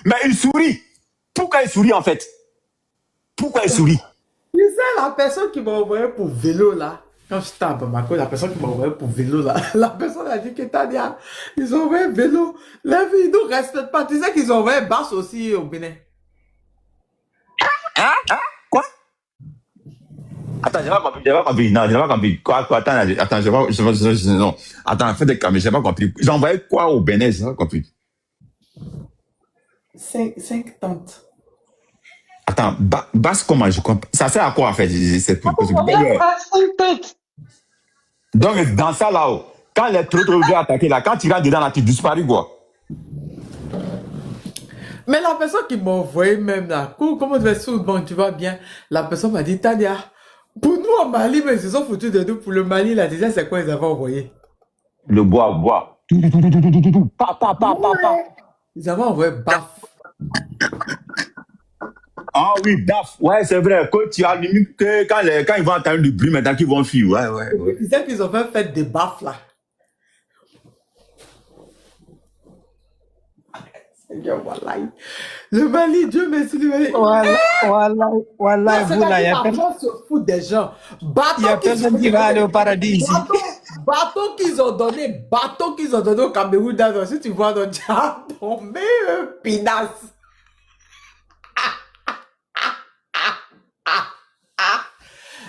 Mais il sourit. Pourquoi il sourit en fait? Pourquoi il sourit? Tu sais, la personne qui m'a envoyé pour vélo là, quand j'étais à Bamako, la personne qui m'a envoyé pour vélo là, la personne a dit que Tania, ils ont envoyé vélo. La vie, ils ne nous respectent pas. Tu sais qu'ils ont envoyé Basse aussi au Bénin. Quoi? Attends, j'ai pas compris. Non, j'ai pas compris. Quoi? Attends, non. Attends, fais des caméras, j'ai pas compris. Ils ont envoyé quoi au Bénin? J'ai pas compris. 5 tantes. Attends, basse comment je comprends? Ça sert à quoi en fait? Donc, dans ça là-haut, quand les trucs vont attaquer là, quand tu rentres dedans là, tu disparais quoi? Mais la personne qui m'a envoyé même là, comment tu vas bon, tu vas bien? La personne m'a dit, Tania, pour nous en Mali, mais ils se sont foutus de nous. Pour le Mali, là, déjà, c'est quoi ils avaient envoyé? Le bois. Pa. Ils avaient envoyé baf. Ah oui, baf. Ouais, c'est vrai. Quand tu as limite que quand ils vont entendre du bruit, maintenant qu'ils vont fuir. Ouais. Tu sais qu'ils ont fait des baffes là. Seigneur, voilà. Le Mali, Dieu merci, le Mali. Voilà, vous là, il y a personne se fout des gens. Il y a personne qui va aller au paradis ici. Bateau qu'ils ont donné au Cameroun, si tu vois dans diable, tombé pinasse.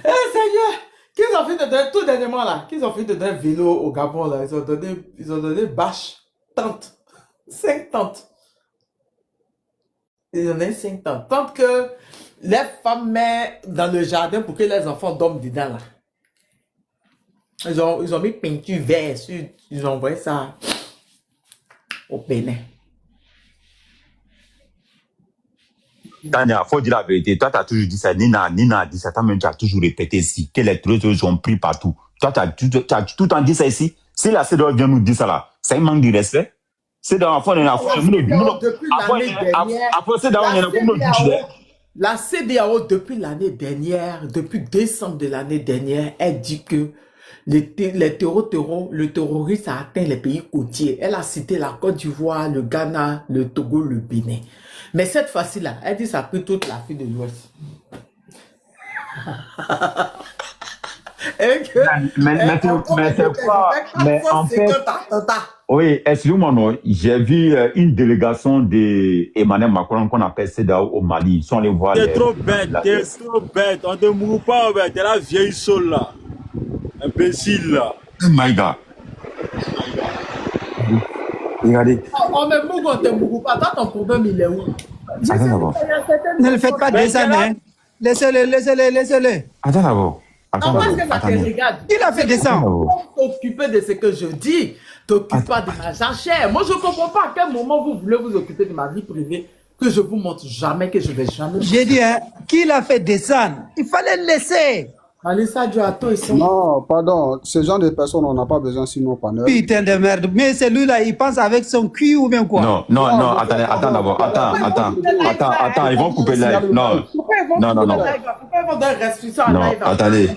Eh Seigneur, qu'ils ont fait de donner tout dernièrement là, qu'ils ont fait de donner vélo au Gabon là, ils ont donné bâche, tente, 5 tentes. Ils ont donné 5 tentes. Tente que les femmes mettent dans le jardin pour que les enfants dorment dedans là. Ils ont mis peinture vert, ils ont envoyé ça au Bénin. Tania, faut dire la vérité. Toi, tu as toujours dit ça. Nina a dit ça. Toi-même, tu as toujours répété ici que les trucs ont pris partout. Toi, tu as tout le temps dit ça ici. Si la CEDEAO vient nous dire ça là, c'est un manque de respect. C'est dans la fin de la fin. La CEDEAO, depuis l'année dernière, depuis décembre de l'année dernière, elle dit que le terrorisme a atteint les pays côtiers. Elle a cité la Côte d'Ivoire, le Ghana, le Togo, le Bénin. Mais cette fois-ci là, elle dit que ça a pris toute l'Afrique de l'Ouest. Mais c'est quoi? Mais en fait, oui, excuse-moi, non. J'ai vu une délégation d'Emmanuel Macron qu'on appelle CEDEAO au Mali. Ils sont allés voir. T'es trop bête. On ne mourra pas, t'es la vieille soul là. Imbécile là. Oh my God. Regardez. On me mourra, on te mourra pas. Toi, ton problème, il est où? Attends d'abord. Ne le faites pas descendre, hein. Laissez-le. Attends d'abord. Non, parce que ça te regarde. Il a fait descendre. T'occuper de ce que je dis. T'occupe pas de ma jachère. Moi, je ne comprends pas à quel moment vous voulez vous occuper de ma vie privée que je vous montre jamais, que je vais jamais. J'ai dit, hein, qui l'a fait descendre? Il fallait le laisser. Alissa Diato, ils sont... Non, pardon. Ce genre de personnes, on n'a pas besoin sinon panel. Putain de merde. Mais celui-là, il pense avec son cul ou bien quoi? Non, attends d'abord. Attends, ils vont couper le live. Non. Attendez,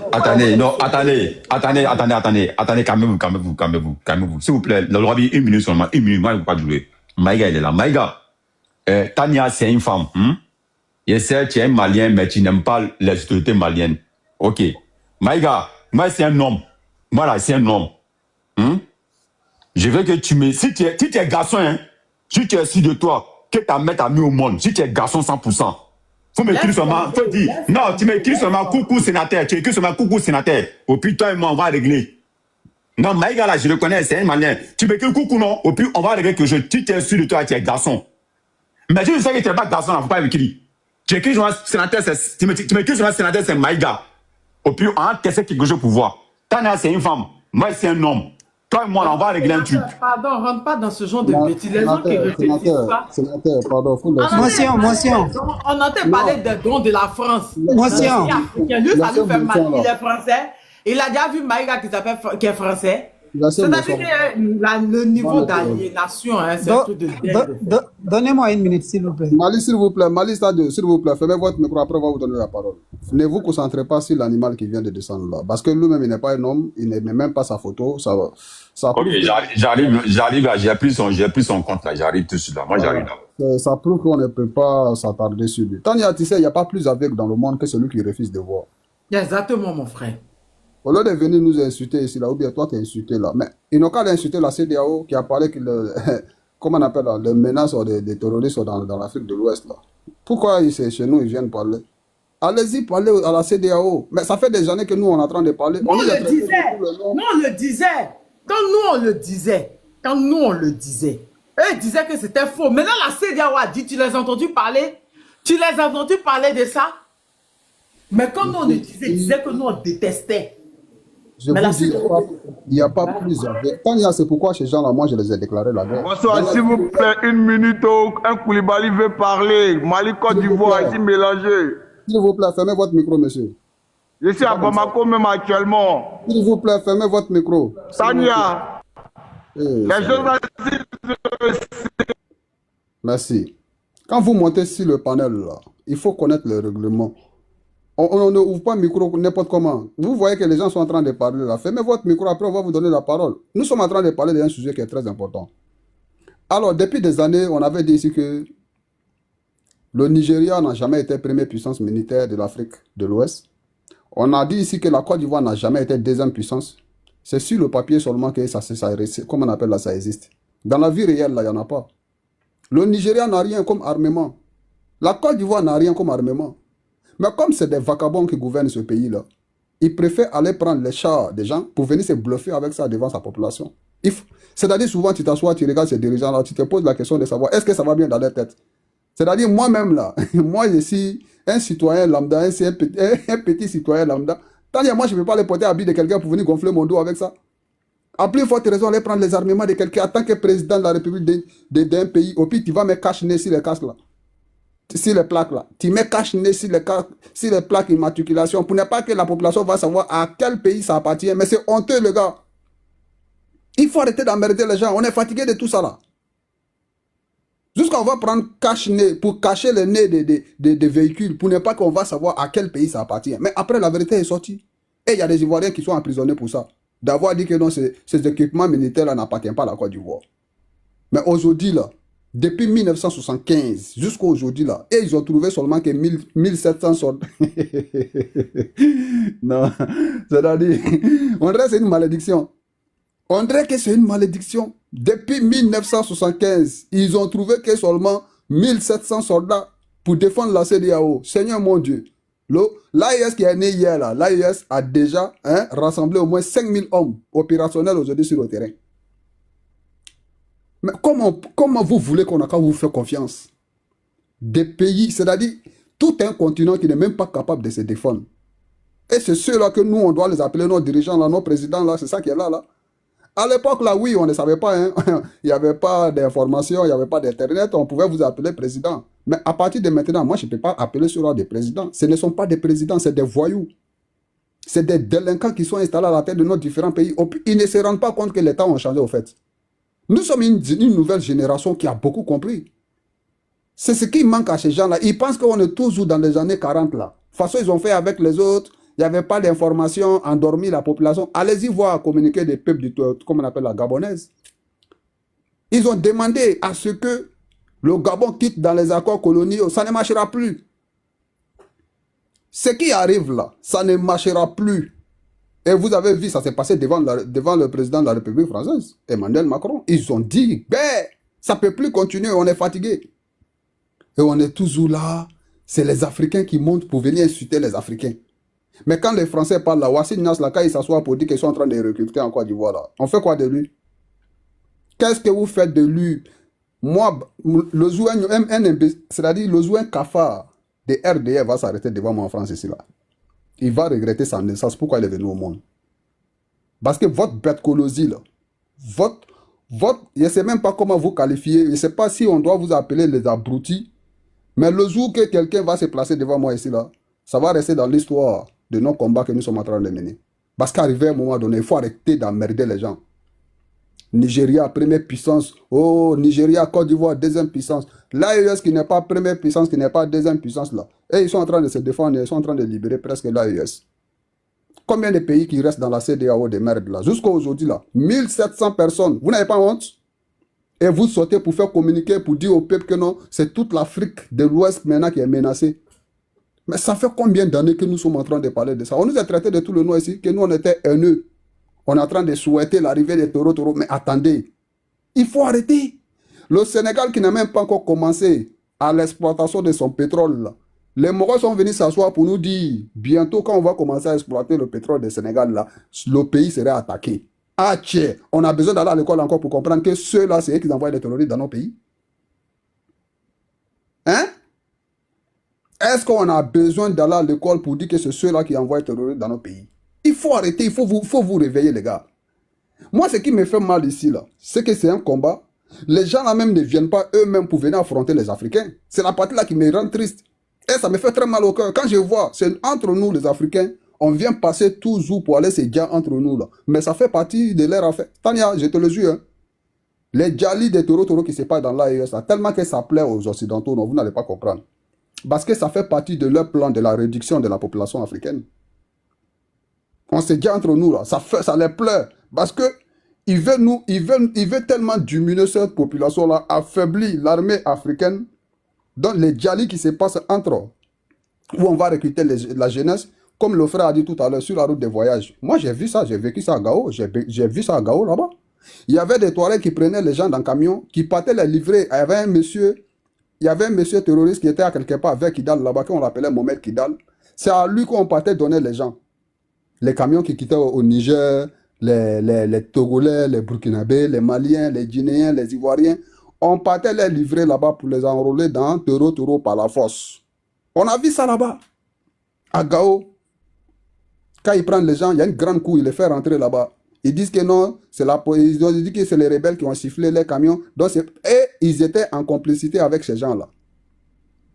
calmez-vous. S'il vous plaît, le droit dit 1 minute seulement. 1 minute, moi, je ne peux pas jouer. Maïga, il est là. Maïga, Tania, c'est une femme. Je sais, tu es un Malien, mais tu n'aimes pas les autorités maliennes. Ok. Maïga, moi, c'est un homme. Voilà, c'est un homme. Je veux que tu me... Si tu es garçon, hein, si tu es sûr de toi, que ta mère t'a mis au monde, si tu es garçon 100%, faut m'écrire seulement, faut dire, non, tu m'écris seulement coucou sénateur, tu écris seulement coucou sénateur. Au plus, toi et moi, on va régler. Non, Maïga, là, je le connais, c'est un Malien. Tu m'écris coucou, non, au plus, on va régler que si tu es sûr de toi, tu es garçon. Mais si je sais que tu n'es pas garçon, il ne faut pas m'écrire. Tu écris seulement sénateur, tu m'écris seulement sénateur, c'est Maïga. Au plus, on a testé quelque chose pour voir. Tania, c'est une femme. Moi, c'est un homme. Toi et moi, on va régler un truc. Pardon, rentre pas dans ce genre de bêtises. Les gens qui réfléchissent pas. Sénateur, pardon. Motion. On entend parler des dons de la France. Motion. Lui, ça lui fait mal. Il est français. Il a déjà vu Maïga qui est français. C'est-à-dire que le niveau d'aliénation, c'est un truc de dingue. Donnez-moi 1 minute, s'il vous plaît. Mali, s'il vous plaît. Mali, stade, s'il vous plaît. Fermez votre micro, après on va vous donner la parole. Ne vous concentrez pas sur l'animal qui vient de descendre là. Parce que lui-même, il n'est pas un homme, il ne met même pas sa photo. Ça Ok, prouve j'arrive là, j'ai pris son compte là, j'arrive tout de suite là. Moi, j'arrive là. ça prouve qu'on ne peut pas s'attarder sur lui. Tania, tu sais, il n'y a pas plus aveugle dans le monde que celui qui refuse de voir. Exactement, mon frère. Au lieu de venir nous insulter ici, là, ou bien toi, t'es insulté là. Mais ils n'ont qu'à insulter la CEDEAO qui a parlé que comment on appelle là, les menaces des terroristes dans l'Afrique de l'Ouest là. Pourquoi c'est chez nous, ils viennent parler? Allez-y parler à la CEDEAO. Mais ça fait des années que nous, on est en train de parler. Nous, on le disait. Nous, on le disait. Quand nous, on le disait. Quand nous, on le disait. Eux, ils disaient que c'était faux. Maintenant, la CEDEAO a dit, tu les as entendus parler? Tu les as entendus parler de ça? Mais quand nous, on le disait, ils disaient que nous, on détestait. Je vous dis, il n'y a pas plus avec. Tania, c'est pourquoi ces gens-là, moi, je les ai déclarés la guerre. Bonsoir, s'il vous plaît, une minute, un Koulibaly veut parler. Mali, Côte d'Ivoire, ici mélangé. S'il vous plaît, fermez votre micro, monsieur. Je suis à Bamako même actuellement. S'il vous plaît, fermez votre micro. Tania, les choses Merci. Quand vous montez sur le panel, là, il faut connaître le règlement. On ne ouvre pas le micro n'importe comment. Vous voyez que les gens sont en train de parler là. Fermez votre micro, après on va vous donner la parole. Nous sommes en train de parler d'un sujet qui est très important. Alors, depuis des années, on avait dit ici que le Nigeria n'a jamais été première puissance militaire de l'Afrique de l'Ouest. On a dit ici que la Côte d'Ivoire n'a jamais été deuxième puissance. C'est sur le papier seulement que ça comment on appelle là, ça existe. Dans la vie réelle, là, il n'y en a pas. Le Nigeria n'a rien comme armement. La Côte d'Ivoire n'a rien comme armement. Mais comme c'est des vagabonds qui gouvernent ce pays-là, ils préfèrent aller prendre les chars des gens pour venir se bluffer avec ça devant sa population. C'est-à-dire souvent tu t'assois, tu regardes ces dirigeants-là, tu te poses la question de savoir est-ce que ça va bien dans leur tête. C'est-à-dire moi-même là, moi je suis un citoyen lambda, un petit citoyen lambda. Tant que moi je ne peux pas les porter à habit de quelqu'un pour venir gonfler mon dos avec ça. À plus forte raison, aller prendre les armements de quelqu'un en tant que président de la République d'un pays. Au pire, tu vas me cacher sur les casques là. Sur les plaques là. Tu mets cache-nez sur les plaques immatriculation pour ne pas que la population va savoir à quel pays ça appartient. Mais c'est honteux, les gars. Il faut arrêter d'emmerder les gens. On est fatigué de tout ça là. Jusqu'à on va prendre cache-nez pour cacher le nez des véhicules pour ne pas qu'on va savoir à quel pays ça appartient. Mais après, la vérité est sortie. Et il y a des Ivoiriens qui sont emprisonnés pour ça. D'avoir dit que non, ces équipements militaires là n'appartiennent pas à la Côte d'Ivoire. Mais aujourd'hui là, depuis 1975 jusqu'à aujourd'hui là, et ils ont trouvé seulement que 1700 soldats. Non, c'est-à-dire, on dirait que c'est une malédiction. On dirait que c'est une malédiction. Depuis 1975, ils ont trouvé que seulement 1700 soldats pour défendre la CEDEAO. Seigneur mon Dieu. L'AIS qui est né hier là, l'AIS a déjà rassemblé au moins 5000 hommes opérationnels aujourd'hui sur le terrain. Mais comment vous voulez qu'on vous fait confiance? Des pays, c'est-à-dire tout un continent qui n'est même pas capable de se défendre. Et c'est ceux-là que nous, on doit les appeler nos dirigeants, là, nos présidents, là, c'est ça qui est là. À l'époque, là, oui, on ne savait pas, hein. Il n'y avait pas d'information, il n'y avait pas d'Internet, on pouvait vous appeler président. Mais à partir de maintenant, moi, je ne peux pas appeler ceux-là des présidents. Ce ne sont pas des présidents, c'est des voyous. C'est des délinquants qui sont installés à la tête de nos différents pays. Ils ne se rendent pas compte que les temps ont changé, au fait. Nous sommes une nouvelle génération qui a beaucoup compris. C'est ce qui manque à ces gens-là. Ils pensent qu'on est toujours dans les années 40, là. De toute façon, ils ont fait avec les autres. Il n'y avait pas d'information, endormi la population. Allez-y voir communiquer des peuples, comme on appelle la gabonaise. Ils ont demandé à ce que le Gabon quitte dans les accords coloniaux. Ça ne marchera plus. Ce qui arrive là, ça ne marchera plus. Et vous avez vu, ça s'est passé devant le président de la République française, Emmanuel Macron. Ils ont dit, ben, ça ne peut plus continuer, on est fatigué. Et on est toujours là. C'est les Africains qui montent pour venir insulter les Africains. Mais quand les Français parlent là, Wassim Nas, là, quand ils s'assoient pour dire qu'ils sont en train de recruter en Côte d'Ivoire, là, on fait quoi de lui? Qu'est-ce que vous faites de lui? Moi, le joueur, c'est-à-dire le joueur cafard de RDF va s'arrêter devant moi en France ici, là. Il va regretter sa naissance. Pourquoi il est venu au monde? Parce que votre bête colosie, là, je ne sais même pas comment vous qualifier. Je ne sais pas si on doit vous appeler les abrutis. Mais le jour que quelqu'un va se placer devant moi ici, là, ça va rester dans l'histoire de nos combats que nous sommes en train de mener. Parce qu'arrivé à un moment donné, il faut arrêter d'emmerder les gens. Nigeria, première puissance. Oh, Nigeria, Côte d'Ivoire, deuxième puissance. L'AES qui n'est pas première puissance, qui n'est pas deuxième puissance là. Et ils sont en train de se défendre, ils sont en train de libérer presque l'AES. Combien de pays qui restent dans la CEDEAO de merde là? Jusqu'à aujourd'hui là. 1700 personnes. Vous n'avez pas honte? Et vous sortez pour faire communiquer, pour dire au peuple que non, c'est toute l'Afrique de l'Ouest maintenant qui est menacée. Mais ça fait combien d'années que nous sommes en train de parler de ça? On nous a traité de tout le nom ici, que nous on était haineux. On est en train de souhaiter l'arrivée des taureaux. Mais attendez, il faut arrêter. Le Sénégal qui n'a même pas encore commencé à l'exploitation de son pétrole là. Les Marocains sont venus s'asseoir pour nous dire, bientôt quand on va commencer à exploiter le pétrole du Sénégal là, le pays serait attaqué. Ah tiens, on a besoin d'aller à l'école encore pour comprendre que ceux-là, c'est eux qui envoient les terroristes dans nos pays. Hein? Est-ce qu'on a besoin d'aller à l'école pour dire que c'est ceux-là qui envoient les terroristes dans nos pays? Il faut arrêter, il faut vous réveiller les gars. Moi, ce qui me fait mal ici là, c'est que c'est un combat. Les gens là même ne viennent pas eux-mêmes pour venir affronter les Africains. C'est la partie là qui me rend triste. Et ça me fait très mal au cœur. Quand je vois, c'est entre nous les Africains, on vient passer toujours pour aller se dire entre nous là. Mais ça fait partie de leur affaire. Tania, je te le jure. Hein. Les djalis des taureaux qui se passent dans l'AES, tellement que ça plaît aux Occidentaux, non, vous n'allez pas comprendre. Parce que ça fait partie de leur plan de la réduction de la population africaine. On se dit entre nous là, ça les pleure. Parce que ils veulent tellement diminuer cette population là, affaiblir l'armée africaine. Donc les djalis qui se passent entre eux, où on va recruter la jeunesse, comme le frère a dit tout à l'heure, sur la route des voyages. Moi j'ai vu ça, j'ai vécu ça à Gao, j'ai vu ça à Gao là-bas. Il y avait des Touaregs qui prenaient les gens dans le camion, qui partaient les livrer. Il y avait un monsieur terroriste qui était à quelque part avec Kidal là-bas, qu'on l'appelait Mohamed Kidal. C'est à lui qu'on partait donner les gens. Les camions qui quittaient au Niger, les Togolais, les Burkinabés, les Maliens, les Guinéens, les Ivoiriens. On partait les livrer là-bas pour les enrôler dans Toro par la force. On a vu ça là-bas. À Gao. Quand ils prennent les gens, il y a une grande cour, ils les font rentrer là-bas. Ils disent que non, ils ont dit que c'est les rebelles qui ont sifflé les camions. Donc et ils étaient en complicité avec ces gens-là.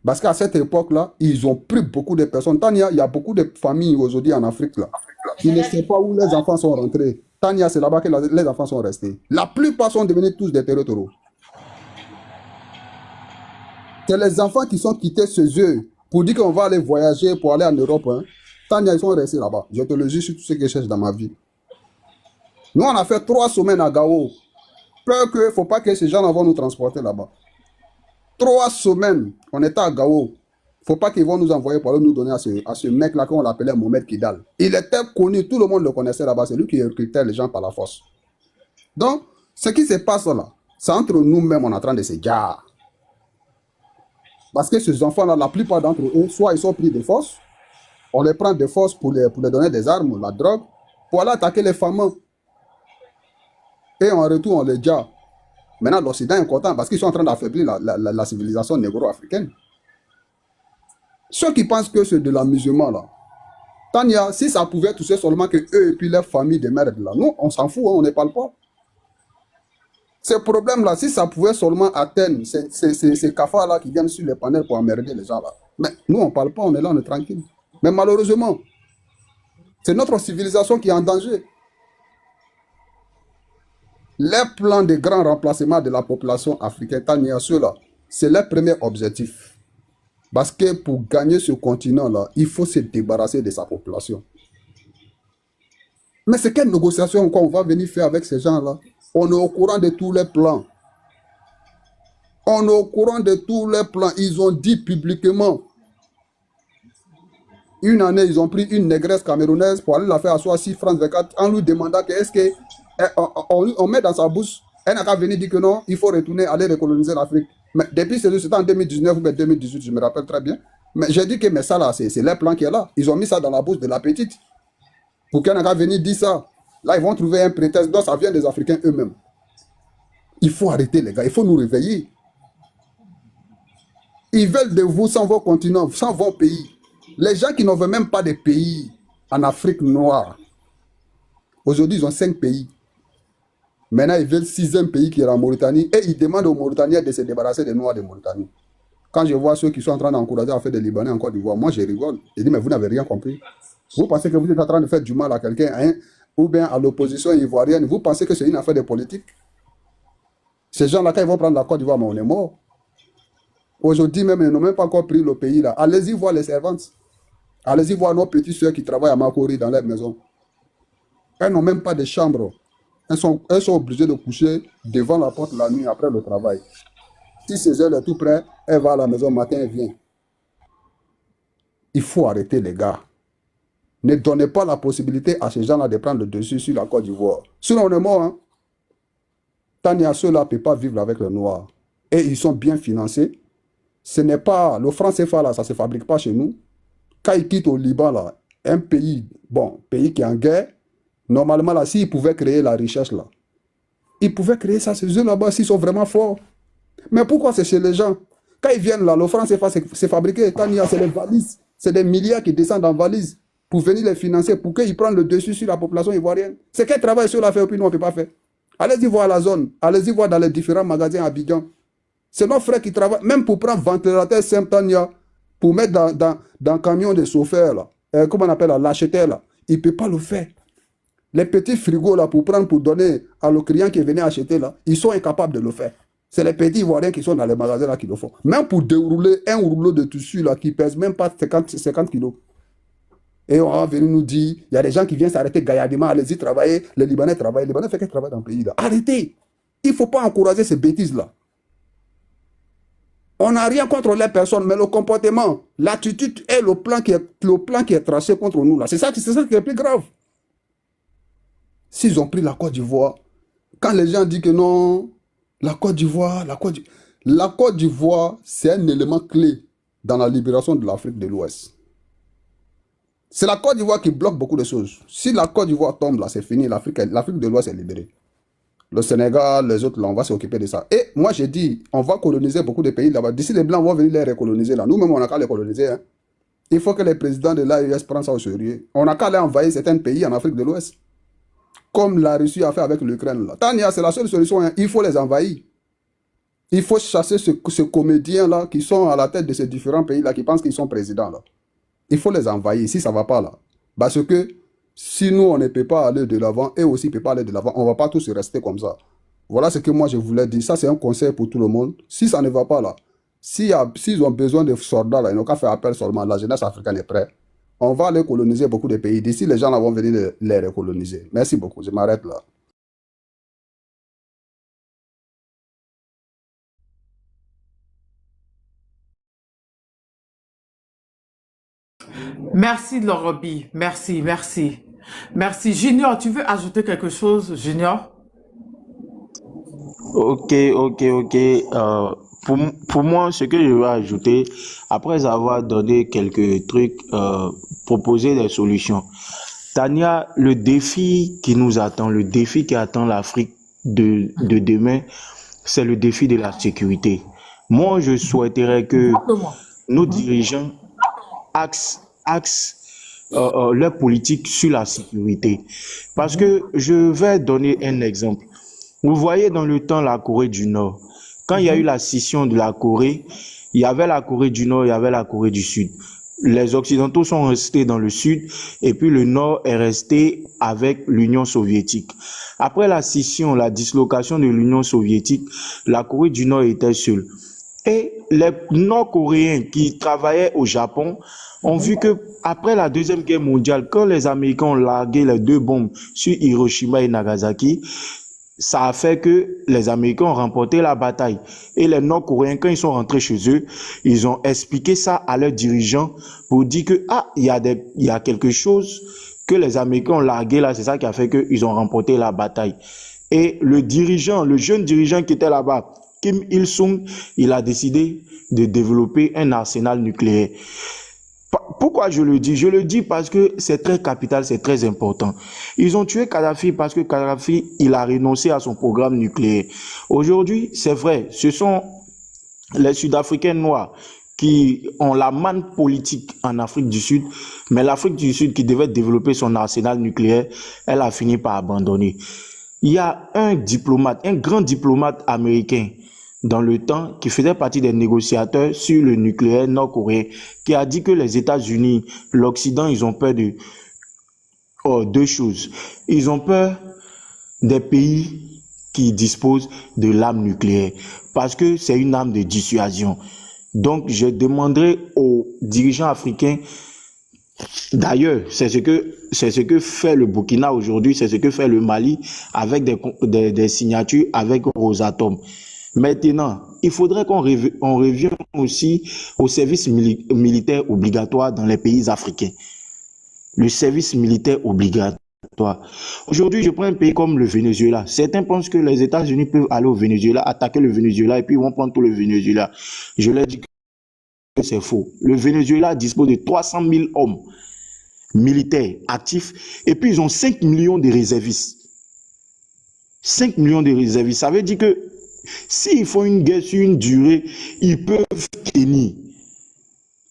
Parce qu'à cette époque-là, ils ont pris beaucoup de personnes. Tania, il y a beaucoup de familles aujourd'hui en Afrique là, qui ne savent pas où les enfants sont rentrés. Tania, c'est là-bas que les enfants sont restés. La plupart sont devenus tous des taureaux. C'est les enfants qui sont quittés chez eux pour dire qu'on va aller voyager, pour aller en Europe. Hein. Tania, ils sont restés là-bas. Je te le dis sur tout ce que je cherche dans ma vie. Nous, on a fait 3 semaines à Gao. Peur qu'il ne faut pas que ces gens vont nous transporter là-bas. 3 semaines, on était à Gao. Il ne faut pas qu'ils vont nous envoyer pour aller nous donner à ce mec-là qu'on l'appelait Mohamed Kidal. Il était connu, tout le monde le connaissait là-bas. C'est lui qui recrutait les gens par la force. Donc, ce qui se passe là, c'est entre nous-mêmes, on est en train de se dire. Parce que ces enfants-là, la plupart d'entre eux, soit ils sont pris de force, on les prend de force pour les donner des armes, la drogue, pour aller attaquer les femmes. Et en retour, on les dit. Maintenant, l'Occident est content parce qu'ils sont en train d'affaiblir la civilisation négro-africaine. Ceux qui pensent que c'est de l'amusement, là. Tania, si ça pouvait toucher seulement que eux et puis leurs familles de merde, là, nous, on s'en fout, hein, on ne parle pas. Ces problèmes-là, si ça pouvait seulement atteindre ces cafards-là qui viennent sur les panels pour emmerder les gens, là. Mais nous, on ne parle pas, on est là, on est tranquille. Mais malheureusement, c'est notre civilisation qui est en danger. Les plans de grand remplacement de la population africaine, Tania, ceux-là, c'est leur premier objectif. Parce que pour gagner ce continent-là, il faut se débarrasser de sa population. Mais c'est quelle négociation qu'on va venir faire avec ces gens-là? On est au courant de tous les plans. On est au courant de tous les plans. Ils ont dit publiquement. Une année, ils ont pris une négresse camerounaise pour aller la faire asseoir 6 francs 24 en lui demandant que est-ce que on met dans sa bouche, elle n'a qu'à venir dire que non, il faut retourner, aller recoloniser l'Afrique. Mais depuis c'était en 2019 ou 2018, je me rappelle très bien. Mais j'ai dit que mais ça là, c'est leur plan qui est là. Ils ont mis ça dans la bouche de la petite. Pour qu'elle n'a qu'à venir dire ça. Là, ils vont trouver un prétexte. Donc, ça vient des Africains eux-mêmes. Il faut arrêter, les gars. Il faut nous réveiller. Ils veulent de vous sans vos continents, sans vos pays. Les gens qui n'en veulent même pas de pays en Afrique noire. Aujourd'hui, ils ont 5 pays. Maintenant, ils veulent le 6e pays qui est la Mauritanie. Et ils demandent aux Mauritaniens de se débarrasser des Noirs de Mauritanie. Quand je vois ceux qui sont en train d'encourager à faire des Libanais en Côte d'Ivoire, moi, je rigole. Je dis, mais vous n'avez rien compris. Vous pensez que vous êtes en train de faire du mal à quelqu'un, ou bien à l'opposition ivoirienne, vous pensez que c'est une affaire de politique? Ces gens-là, quand ils vont prendre la Côte d'Ivoire, mais on est mort. Aujourd'hui même, ils n'ont même pas encore pris le pays là. Allez-y voir les servantes. Allez-y voir nos petites soeurs qui travaillent à Makori dans leur maison. Elles n'ont même pas de chambre. Elles sont obligées de coucher devant la porte la nuit après le travail. Si ces heures est tout près, elle va à la maison, matin, elle vient. Il faut arrêter les gars. Ne donnez pas la possibilité à ces gens-là de prendre le dessus sur la Côte d'Ivoire. Sinon, on est mort. Hein? Tania, ceux-là ne peuvent pas vivre avec le noir. Et ils sont bien financés. Ce n'est pas... Le franc CFA, là, ça ne se fabrique pas chez nous. Quand ils quittent au Liban, là, un pays, pays qui est en guerre, normalement, là, s'ils pouvaient créer la richesse, là, ils pouvaient créer ça chez eux là-bas s'ils sont vraiment forts. Mais pourquoi c'est chez les gens? Quand ils viennent là, le franc CFA, c'est fabriqué. Tania, c'est les valises. C'est des milliards qui descendent en valises pour venir les financer, pour qu'ils prennent le dessus sur la population ivoirienne. C'est quel travail ceux-là fait, puis nous, on ne peut pas faire. Allez-y voir la zone. Allez-y voir dans les différents magasins à Abidjan. C'est nos frères qui travaillent, même pour prendre ventilateur Saint-Tania, pour mettre dans le camion de chauffeurs, là, comment on appelle là, l'acheteur, là. Il ne peut pas le faire. Les petits frigos, là, pour prendre, pour donner à le client qui est venu acheter, là, ils sont incapables de le faire. C'est les petits Ivoiriens qui sont dans les magasins, là, qui le font. Même pour dérouler un rouleau de tissu, là, qui pèse même pas 50 kilos. Et on va venir nous dire, il y a des gens qui viennent s'arrêter gaillardement, allez-y travailler, les Libanais travaillent. Les Libanais font qu'ils travaillent dans le pays, là. Arrêtez. Il ne faut pas encourager ces bêtises-là. On n'a rien contre les personnes, mais le comportement, l'attitude et le plan qui est tracé contre nous, là, c'est ça qui est le plus grave. S'ils ont pris la Côte d'Ivoire, quand les gens disent que non, la Côte d'Ivoire, c'est un élément clé dans la libération de l'Afrique de l'Ouest. C'est la Côte d'Ivoire qui bloque beaucoup de choses. Si la Côte d'Ivoire tombe, là, c'est fini, l'Afrique de l'Ouest est libérée. Le Sénégal, les autres, là, on va s'occuper de ça. Et moi, j'ai dit, on va coloniser beaucoup de pays là-bas. D'ici, les Blancs vont venir les recoloniser là. Nous-mêmes, on n'a qu'à les coloniser. Hein. Il faut que les présidents de l'AES prennent ça au sérieux. On n'a qu'à aller envahir certains pays en Afrique de l'Ouest. Comme la Russie a fait avec l'Ukraine. Tania, c'est la seule solution. Hein. Il faut les envahir. Il faut chasser ces comédiens-là qui sont à la tête de ces différents pays-là, qui pensent qu'ils sont présidents. Là. Il faut les envahir si ça ne va pas là. Parce que si nous, on ne peut pas aller de l'avant, eux aussi ne peuvent pas aller de l'avant, on ne va pas tous rester comme ça. Voilà ce que moi je voulais dire. Ça, c'est un conseil pour tout le monde. Si ça ne va pas là, s'ils ont besoin de soldats, là, ils n'ont qu'à faire appel seulement. La jeunesse africaine est prête. On va aller coloniser beaucoup de pays. D'ici, les gens là vont venir les recoloniser. Merci beaucoup. Je m'arrête là. Merci, Lorobi. Merci, merci. Merci. Junior, tu veux ajouter quelque chose, Junior? Ok. Pour moi, ce que je veux ajouter, après avoir donné quelques trucs, proposer des solutions. Tania, le défi qui nous attend, le défi qui attend l'Afrique de demain, c'est le défi de la sécurité. Moi, je souhaiterais que nos dirigeants axent leur politique sur la sécurité. Parce que je vais donner un exemple. Vous voyez dans le temps la Corée du Nord. Quand il y a eu la scission de la Corée, il y avait la Corée du Nord, il y avait la Corée du Sud. Les Occidentaux sont restés dans le Sud et puis le Nord est resté avec l'Union soviétique. Après la scission, la dislocation de l'Union soviétique, la Corée du Nord était seule. Et les Nord-Coréens qui travaillaient au Japon ont vu que après la Deuxième Guerre mondiale, quand les Américains ont largué les 2 bombes sur Hiroshima et Nagasaki, ça a fait que les Américains ont remporté la bataille. Et les Nord-Coréens, quand ils sont rentrés chez eux, ils ont expliqué ça à leurs dirigeants pour dire que il y a quelque chose que les Américains ont largué là, c'est ça qui a fait qu'ils ont remporté la bataille. Et le jeune dirigeant qui était là-bas, Kim Il-sung, il a décidé de développer un arsenal nucléaire. Pourquoi je le dis? Je le dis parce que c'est très capital, c'est très important. Ils ont tué Kadhafi parce que Kadhafi, il a renoncé à son programme nucléaire. Aujourd'hui, c'est vrai, ce sont les Sud-Africains noirs qui ont la manne politique en Afrique du Sud, mais l'Afrique du Sud qui devait développer son arsenal nucléaire, elle a fini par abandonner. Il y a un grand diplomate américain dans le temps, qui faisait partie des négociateurs sur le nucléaire nord-coréen, qui a dit que les États-Unis, l'Occident, ils ont peur de deux choses. Ils ont peur des pays qui disposent de l'arme nucléaire parce que c'est une arme de dissuasion. Donc, je demanderai aux dirigeants africains, d'ailleurs, c'est ce que fait le Burkina aujourd'hui, c'est ce que fait le Mali avec des signatures avec Rosatom. Maintenant, il faudrait qu'on revienne aussi au service militaire obligatoire dans les pays africains. Le service militaire obligatoire. Aujourd'hui, je prends un pays comme le Venezuela. Certains pensent que les États-Unis peuvent aller au Venezuela, attaquer le Venezuela et puis ils vont prendre tout le Venezuela. Je leur dis que c'est faux. Le Venezuela dispose de 300 000 hommes militaires actifs et puis ils ont 5 millions de réservistes. 5 millions de réservistes. Ça veut dire que s'ils font une guerre sur une durée, ils peuvent tenir.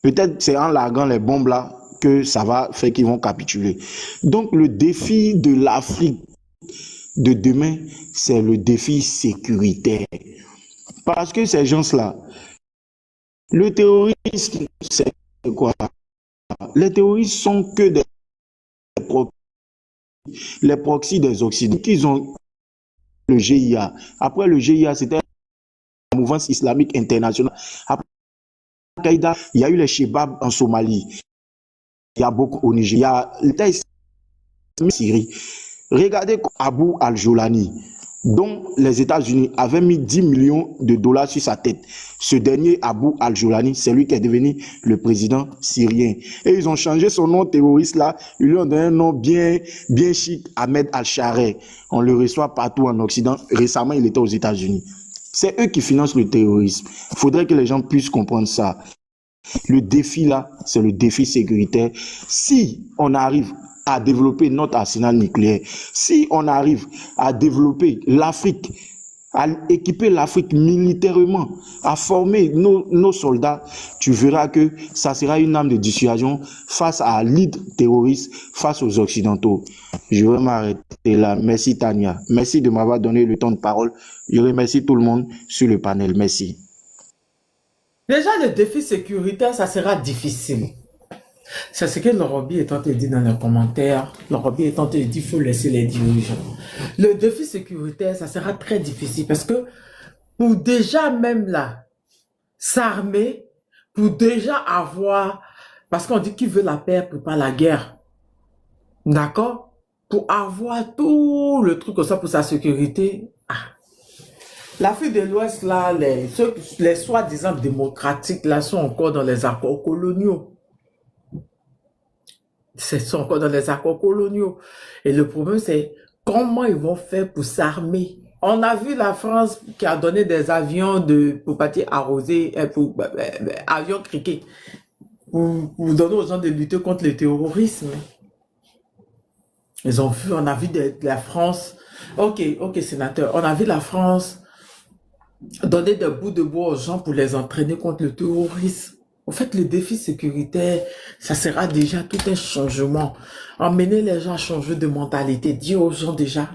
Peut-être c'est en larguant les bombes là que ça va faire qu'ils vont capituler. Donc le défi de l'Afrique de demain, c'est le défi sécuritaire. Parce que ces gens-là, le terrorisme, c'est quoi? Les terroristes sont que les proxys des Occidentaux. Ils ont le GIA. Après le GIA, c'était la mouvance islamique internationale. Après Al-Qaïda, il y a eu les Shebab en Somalie. Il y a beaucoup au Niger. Il y a l'État islamique en Syrie. Regardez Abu al-Jolani, dont les États-Unis avaient mis 10 millions de dollars sur sa tête. Ce dernier, Abu al-Jolani, c'est lui qui est devenu le président syrien. Et ils ont changé son nom terroriste là. Ils lui ont donné un nom bien chic, Ahmed al-Sharer. On le reçoit partout en Occident. Récemment, il était aux États-Unis. C'est eux qui financent le terrorisme. Il faudrait que les gens puissent comprendre ça. Le défi là, c'est le défi sécuritaire. Si on arrive à développer notre arsenal nucléaire, si on arrive à développer l'Afrique, à équiper l'Afrique militairement, à former nos soldats, tu verras que ça sera une arme de dissuasion face à l'hydre terroriste, face aux Occidentaux. Je vais m'arrêter là. Merci Tania. Merci de m'avoir donné le temps de parole. Je remercie tout le monde sur le panel. Merci. Déjà, le défi sécuritaire, ça sera difficile. C'est ce que Lorobi est en train de dire dans les commentaires. Lorobi est en train de dire qu'il faut laisser les dirigeants. Le défi sécuritaire, ça sera très difficile parce que pour déjà même là, s'armer, pour déjà avoir, parce qu'on dit qu'il veut la paix, prépare la guerre. D'accord? Pour avoir tout le truc comme ça pour sa sécurité. L'Afrique de l'Ouest, là, les soi-disant démocratiques, là, sont encore dans les accords coloniaux. Ils sont encore dans les accords coloniaux. Et le problème, c'est comment ils vont faire pour s'armer. On a vu la France qui a donné des avions pour partir arroser, avions criquets, pour donner aux gens de lutter contre le terrorisme. Ils ont vu, on a vu de la France. Ok, sénateur, on a vu la France donner des bouts de bois aux gens pour les entraîner contre le terrorisme. En fait, le défi sécuritaire, ça sera déjà tout un changement. Emmener les gens à changer de mentalité. Dire aux gens déjà,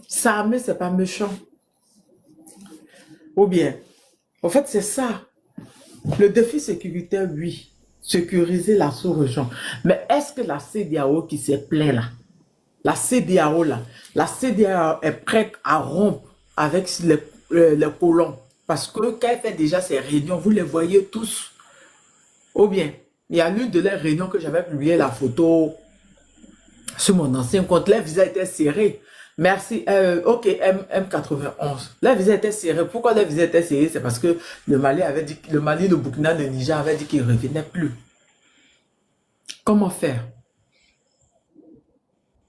s'armer, c'est pas méchant. Ou bien, en fait, c'est ça. Le défi sécuritaire, oui. Sécuriser la sous-région. Mais est-ce que la CEDEAO qui s'est plaint là, la CEDEAO là, la CEDEAO est prête à rompre avec les colons? Parce que quand elle fait déjà ces réunions, vous les voyez tous. Ou bien, il y a l'une de les réunions que j'avais publié la photo sur mon ancien compte. Les visas étaient serrés. Merci. Ok, M91. Les visas étaient serrés. Pourquoi les visas étaient serrés? C'est parce que le Mali avait dit, le Burkina, le Niger avait dit qu'il ne revenait plus. Comment faire?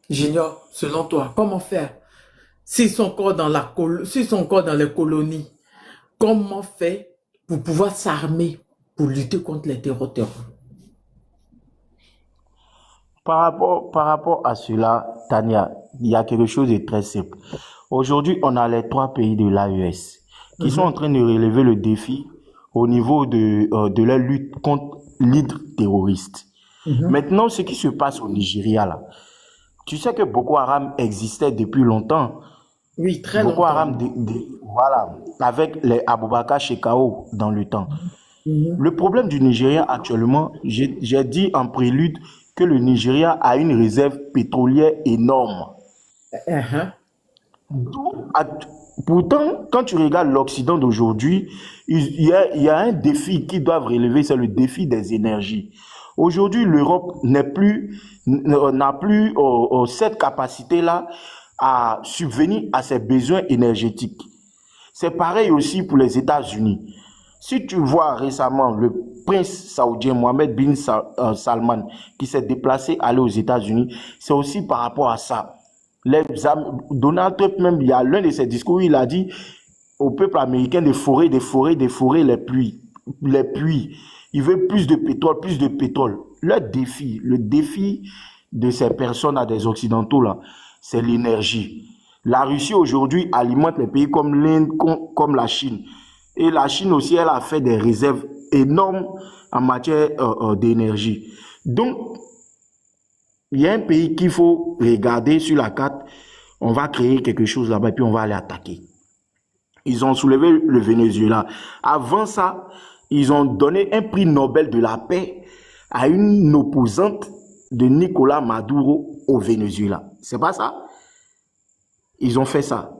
Junior, selon toi, comment faire? S'ils sont encore dans les colonies, comment faire pour pouvoir s'armer pour lutter contre les terreurs? Par rapport à cela, Tania, il y a quelque chose de très simple. Aujourd'hui, on a les 3 pays de l'AES qui sont en train de relever le défi au niveau de la lutte contre l'hydre terroriste. Maintenant, ce qui se passe au Nigeria, là, tu sais que Boko Haram existait depuis longtemps. Oui, très Boko longtemps. Haram, voilà, avec les Aboubakar Shekau dans le temps. Le problème du Nigeria actuellement, j'ai dit en prélude que le Nigeria a une réserve pétrolière énorme. Uh-huh. Pourtant, quand tu regardes l'Occident d'aujourd'hui, il y a un défi qu'ils doivent relever, c'est le défi des énergies. Aujourd'hui, l'Europe n'a plus cette capacité-là à subvenir à ses besoins énergétiques. C'est pareil aussi pour les États-Unis. Si tu vois récemment le prince saoudien Mohammed bin Salman qui s'est déplacé aller aux États-Unis, c'est aussi par rapport à ça. Donald Trump même, il y a l'un de ses discours où il a dit au peuple américain de forer les puits. Il veut plus de pétrole, plus de pétrole. Le défi de ces personnes à des Occidentaux là, c'est l'énergie. La Russie aujourd'hui alimente les pays comme l'Inde, comme la Chine. Et la Chine aussi, elle a fait des réserves énormes en matière d'énergie. Donc, il y a un pays qu'il faut regarder sur la carte. On va créer quelque chose là-bas et puis on va aller attaquer. Ils ont soulevé le Venezuela. Avant ça, ils ont donné un prix Nobel de la paix à une opposante de Nicolas Maduro au Venezuela. C'est pas ça? Ils ont fait ça.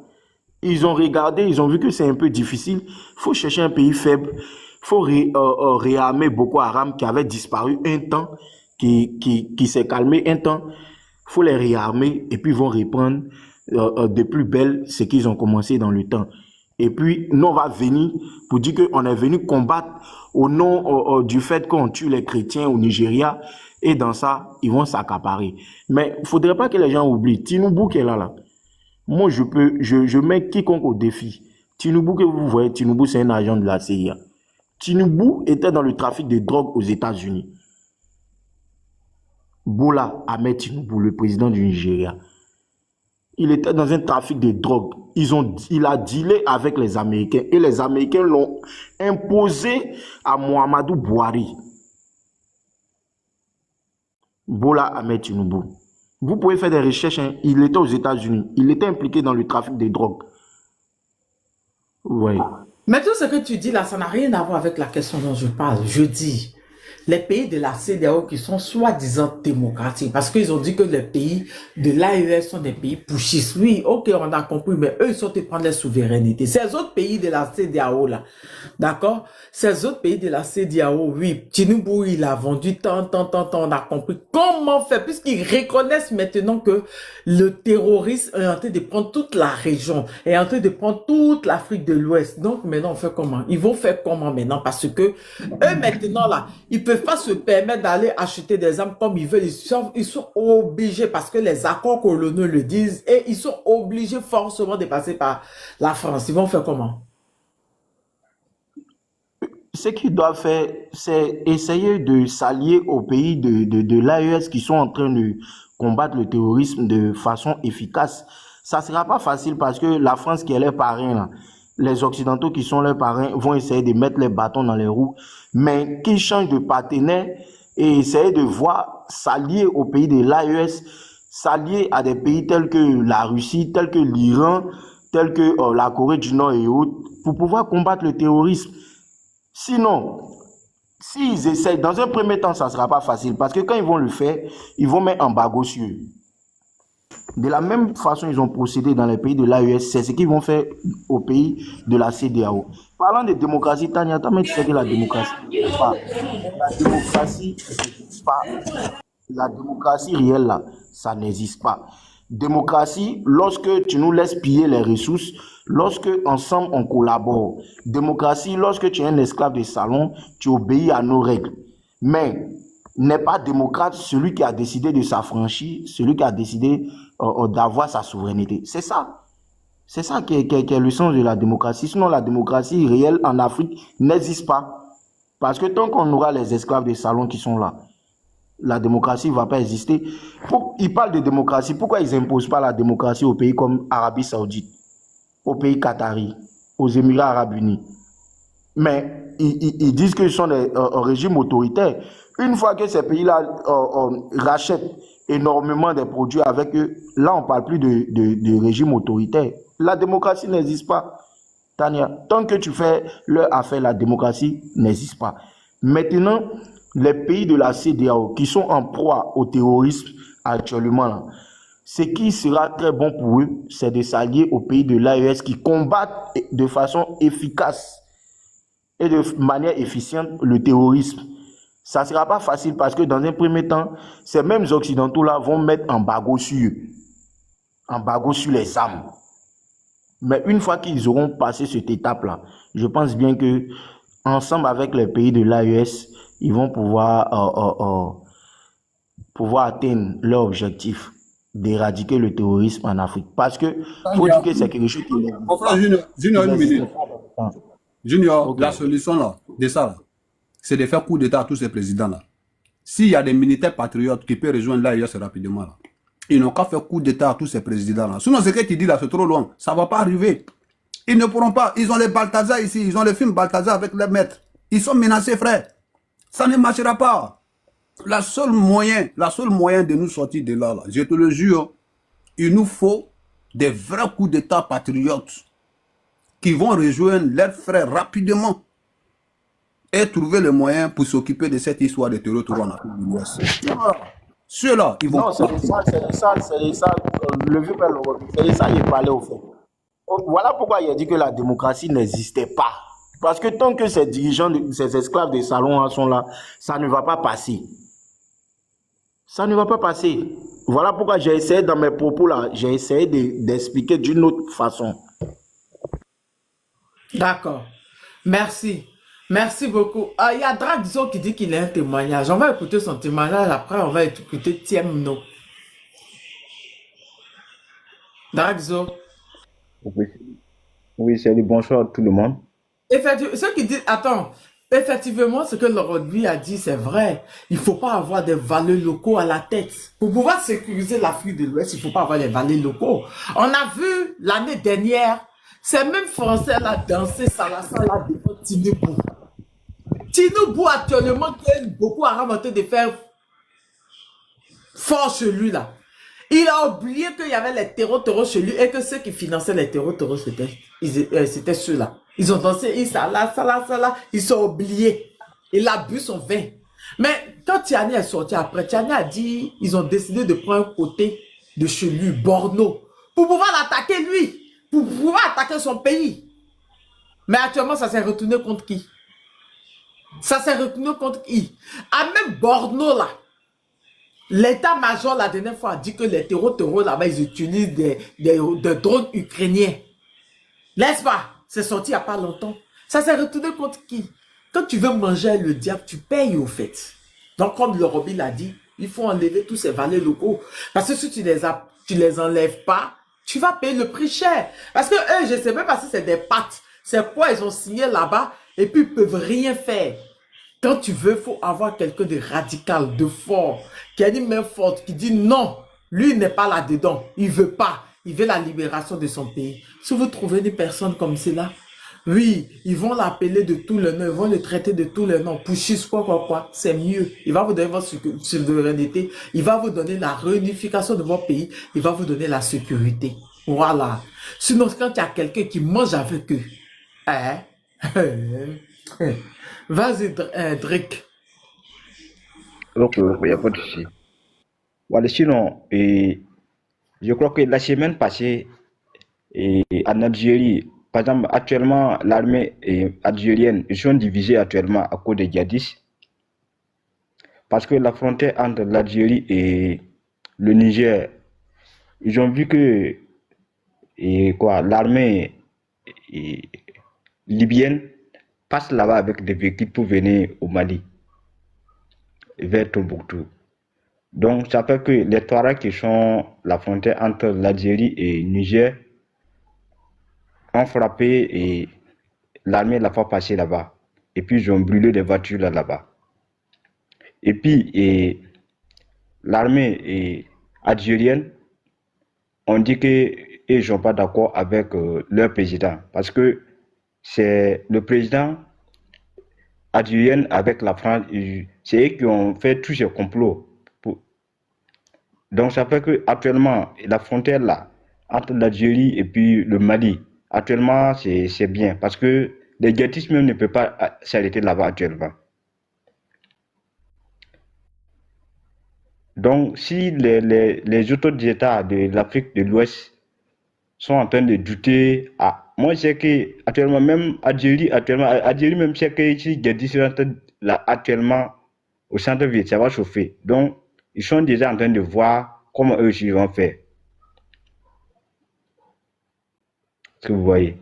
Ils ont regardé, ils ont vu que c'est un peu difficile. Il faut chercher un pays faible. Il faut réarmer Boko Haram qui avait disparu un temps, qui s'est calmé un temps. Il faut les réarmer et puis ils vont reprendre de plus belle ce qu'ils ont commencé dans le temps. Et puis, nous, on va venir pour dire qu'on est venu combattre au nom du fait qu'on tue les chrétiens au Nigeria. Et dans ça, ils vont s'accaparer. Mais il ne faudrait pas que les gens oublient. Tinubu qui est là. Moi, je mets quiconque au défi. Tinubu que vous voyez, Tinubu, c'est un agent de la CIA. Tinubu était dans le trafic de drogue aux États-Unis. Bola Ahmed Tinubu, le président du Nigeria. Il était dans un trafic de drogue. Il a dealé avec les Américains. Et les Américains l'ont imposé à Muhammadu Buhari. Bola Ahmed Tinubu. Vous pouvez faire des recherches. Hein. Il était aux États-Unis. Il était impliqué dans le trafic de drogue. Oui. Mais tout ce que tu dis là, ça n'a rien à voir avec la question dont je parle. Je dis, les pays de la CEDEAO qui sont soi-disant démocratiques, parce qu'ils ont dit que les pays de l'AES sont des pays pushistes. Oui, ok, on a compris, mais eux, ils sont en train de prendre la souveraineté. Ces autres pays de la CEDEAO là, d'accord? Ces autres pays de la CEDEAO, oui, Tinubu, il a vendu tant, on a compris comment faire, puisqu'ils reconnaissent maintenant que le terrorisme est en train de prendre toute la région, est en train de prendre toute l'Afrique de l'Ouest. Donc maintenant, on fait comment? Ils vont faire comment maintenant? Parce que eux, maintenant là, ils peuvent pas se permettre d'aller acheter des armes comme ils veulent. Ils sont obligés, parce que les accords coloniaux le disent, et ils sont obligés forcément de passer par la France. Ils vont faire comment? Ce qu'ils doivent faire, c'est essayer de s'allier aux pays de l'AES qui sont en train de combattre le terrorisme de façon efficace. Ça ne sera pas facile parce que la France qui est leur parrain, là, les Occidentaux qui sont leurs parrains vont essayer de mettre les bâtons dans les roues, mais qu'ils changent de partenaire et essayer de voir s'allier aux pays de l'AES, s'allier à des pays tels que la Russie, tels que l'Iran, tels que la Corée du Nord et autres, pour pouvoir combattre le terrorisme. Sinon, s'ils essayent, dans un premier temps, ça ne sera pas facile, parce que quand ils vont le faire, ils vont mettre embargo sur eux. De la même façon, ils ont procédé dans les pays de l'AES, c'est ce qu'ils vont faire aux pays de la CEDEAO. Parlant de démocratie, Tania, tu sais que la démocratie, la démocratie réelle, là, ça n'existe pas. Démocratie, lorsque tu nous laisses piller les ressources, lorsque ensemble on collabore. Démocratie, lorsque tu es un esclave de salon, tu obéis à nos règles. Mais n'est pas démocrate celui qui a décidé de s'affranchir, celui qui a décidé d'avoir sa souveraineté. C'est ça. C'est ça qui est le sens de la démocratie. Sinon, la démocratie réelle en Afrique n'existe pas. Parce que tant qu'on aura les esclaves de salon qui sont là, la démocratie ne va pas exister. Ils parlent de démocratie. Pourquoi ils n'imposent pas la démocratie aux pays comme Arabie Saoudite, aux pays qataris, aux Émirats Arabes Unis? Mais ils disent qu'ils sont des régimes autoritaires. Une fois que ces pays-là rachètent énormément des produits avec eux, là, on ne parle plus de régime autoritaire. La démocratie n'existe pas. Tania, tant que tu fais leur affaire, la démocratie n'existe pas. Maintenant, les pays de la CEDEAO qui sont en proie au terrorisme actuellement, là, ce qui sera très bon pour eux, c'est de s'allier aux pays de l'AES qui combattent de façon efficace et de manière efficiente le terrorisme. Ça ne sera pas facile parce que dans un premier temps, ces mêmes Occidentaux-là vont mettre embargo sur eux, embargo sur les armes. Mais une fois qu'ils auront passé cette étape-là, je pense bien que ensemble avec les pays de l'AES, ils vont pouvoir atteindre leur objectif d'éradiquer le terrorisme en Afrique. Parce que faut dire que c'est quelque chose qui est... Mon frère Junior, une minute. Junior, Ok. la solution là, de ça, là, c'est de faire coup d'État à tous ces présidents-là. S'il y a des militaires patriotes qui peuvent rejoindre l'AES rapidement, là, ils n'ont qu'à faire coup d'État à tous ces présidents-là. Sinon, ce que tu dis là, c'est trop loin. Ça ne va pas arriver. Ils ne pourront pas. Ils ont les Balthazar ici. Ils ont le film Balthazar avec les maîtres. Ils sont menacés, frère. Ça ne marchera pas. La seule moyen de nous sortir de là, je te le jure, il nous faut des vrais coups d'État patriotes qui vont rejoindre leurs frères rapidement et trouver le moyen pour s'occuper de cette histoire de terror en Afrique de l'Ouest. Ceux-là, ils vont... Non, c'est de ça, le vieux père Lorobi, c'est de ça qu'il parlait au fait. Voilà pourquoi il a dit que la démocratie n'existait pas. Parce que tant que ces dirigeants, ces esclaves des salons sont là, ça ne va pas passer. Ça ne va pas passer. Voilà pourquoi j'ai essayé dans mes propos là, j'ai essayé d'expliquer d'une autre façon. D'accord. Merci. Merci beaucoup. Il y a Dragzo qui dit qu'il a un témoignage. On va écouter son témoignage. Après, on va écouter Tiemno. Dragzo. Oui, oui, salut, bonsoir à tout le monde. Effectivement, ceux qui disent, attends, effectivement, ce que Lorobi a dit, c'est vrai. Il ne faut pas avoir des valeurs locaux à la tête. Pour pouvoir sécuriser l'Afrique de l'Ouest, il ne faut pas avoir des valeurs locaux. On a vu l'année dernière, ces mêmes Français-là danser Salassa là devant Tinubu. Tinubu actuellement, qui est beaucoup à remonter de faire fort chez lui là. Il a oublié qu'il y avait les terreaux chez lui et que ceux qui finançaient les terreaux, c'était ceux-là. Ils ont dansé, ils sont oubliés. Il a bu son vin. Mais quand Tiani est sorti après, Tiani a dit, ils ont décidé de prendre un côté de chez lui, Borno, pour pouvoir l'attaquer lui, pour pouvoir attaquer son pays. Mais actuellement, ça s'est retourné contre qui? Ça s'est retourné contre qui? À même Borno là, l'état-major la dernière fois a dit que les terreaux là-bas, ils utilisent des drones ukrainiens. N'est-ce pas? C'est sorti il n'y a pas longtemps. Ça s'est retourné contre qui? Quand tu veux manger le diable, tu payes au fait. Donc, comme le Robin l'a dit, il faut enlever tous ces valeurs locaux. Parce que si tu les enlèves pas, tu vas payer le prix cher. Parce que eux, je ne sais même pas si c'est des pattes. C'est quoi ils ont signé là-bas et puis ils peuvent rien faire. Quand tu veux, il faut avoir quelqu'un de radical, de fort, qui a une main forte, qui dit non, lui n'est pas là-dedans, il veut pas, il veut la libération de son pays. Si vous trouvez des personnes comme cela, oui, ils vont l'appeler de tous les noms, ils vont le traiter de tous les noms, Pouchis, quoi, c'est mieux. Il va vous donner votre souveraineté, il va vous donner la réunification de votre pays, il va vous donner la sécurité. Voilà. Sinon, quand il y a quelqu'un qui mange avec eux, hein, vas-y, Drake. Donc, il n'y a pas de souci. Voilà, sinon, je crois que la semaine passée, en Algérie, par exemple, actuellement, l'armée algérienne, ils sont divisés actuellement à cause des djihadistes. Parce que la frontière entre l'Algérie et le Niger, ils ont vu que l'armée libyenne passe là-bas avec des véhicules pour venir au Mali, vers Tombouctou. Donc, ça fait que les Touaregs qui sont la frontière entre l'Algérie et le Niger ont frappé et l'armée l'a fait passer là-bas. Et puis, ils ont brûlé des voitures là-bas. Et puis, l'armée algérienne, on dit qu'ils ne sont pas d'accord avec leur président. Parce que c'est le président algérien avec la France, c'est eux qui ont fait tous ces complots. Donc ça fait que actuellement la frontière là entre l'Algérie et puis le Mali, actuellement c'est bien parce que les djihadistes même ne peuvent pas s'arrêter là-bas actuellement. Donc, si les autres États de l'Afrique de l'Ouest sont en train de douter, moi, je sais qu'actuellement, même Algérie même, c'est que ici, Guédi, là, actuellement, au centre-ville, ça va chauffer. Donc, ils sont déjà en train de voir comment eux aussi vont faire. Ce que vous voyez.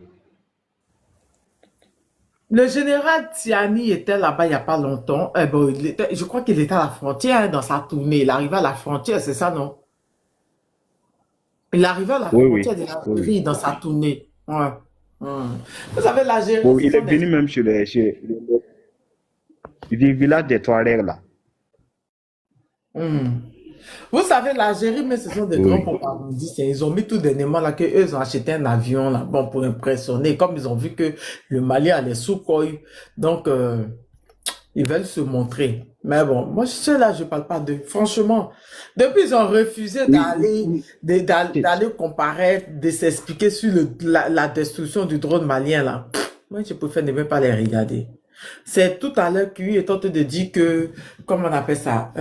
Le général Tiani était là-bas il n'y a pas longtemps. Bon, je crois qu'il était à la frontière dans sa tournée. Il arrivait à la frontière, c'est ça, non? Il arrivait à la Oui, frontière de oui. l'Algérie dans sa tournée. Ouais. Vous savez, l'Algérie, Bon, ce il est sont des... venu même sur le village des Touaregs, là. Hmm. Vous savez, l'Algérie, mais ce sont des grands Oui. propagandistes. Ils ont mis tout dernièrement là que eux ils ont acheté un avion là, bon, pour impressionner. Comme ils ont vu que le Mali allait sous Koï, donc ils veulent se montrer. Mais bon, moi ceux-là, je parle pas d'eux. Franchement, depuis ils ont refusé d'aller comparer, de s'expliquer sur la destruction du drone malien là. Moi, je préfère ne même pas les regarder. C'est tout à l'heure qu'il est en train de dire que, comment on appelle ça,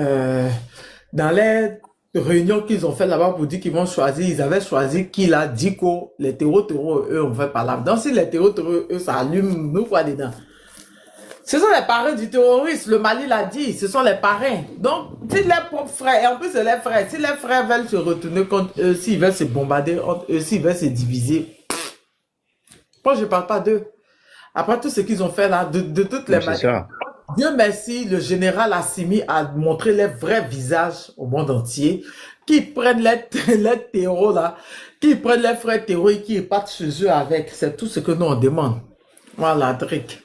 dans les réunions qu'ils ont fait là-bas pour dire qu'ils vont choisir, ils avaient choisi qui l'a dit que les terreaux, eux, on fait pas là. Donc si les terreaux, eux, ça allume, nous quoi dedans. Ce sont les parrains du terroriste, le Mali l'a dit, ce sont les parrains. Donc, si les propres frères, et en plus c'est les frères, si les frères veulent se retourner contre eux, s'ils veulent se bombarder entre eux, s'ils veulent se diviser, moi je parle pas d'eux. Après tout ce qu'ils ont fait là, de toutes les C'est manières, ça. Dieu merci, le général Assimi a montré les vrais visages au monde entier, qui prennent les terreaux là, qui prennent les frères terreaux et qui partent chez eux avec. C'est tout ce que nous on demande. Voilà, Drick.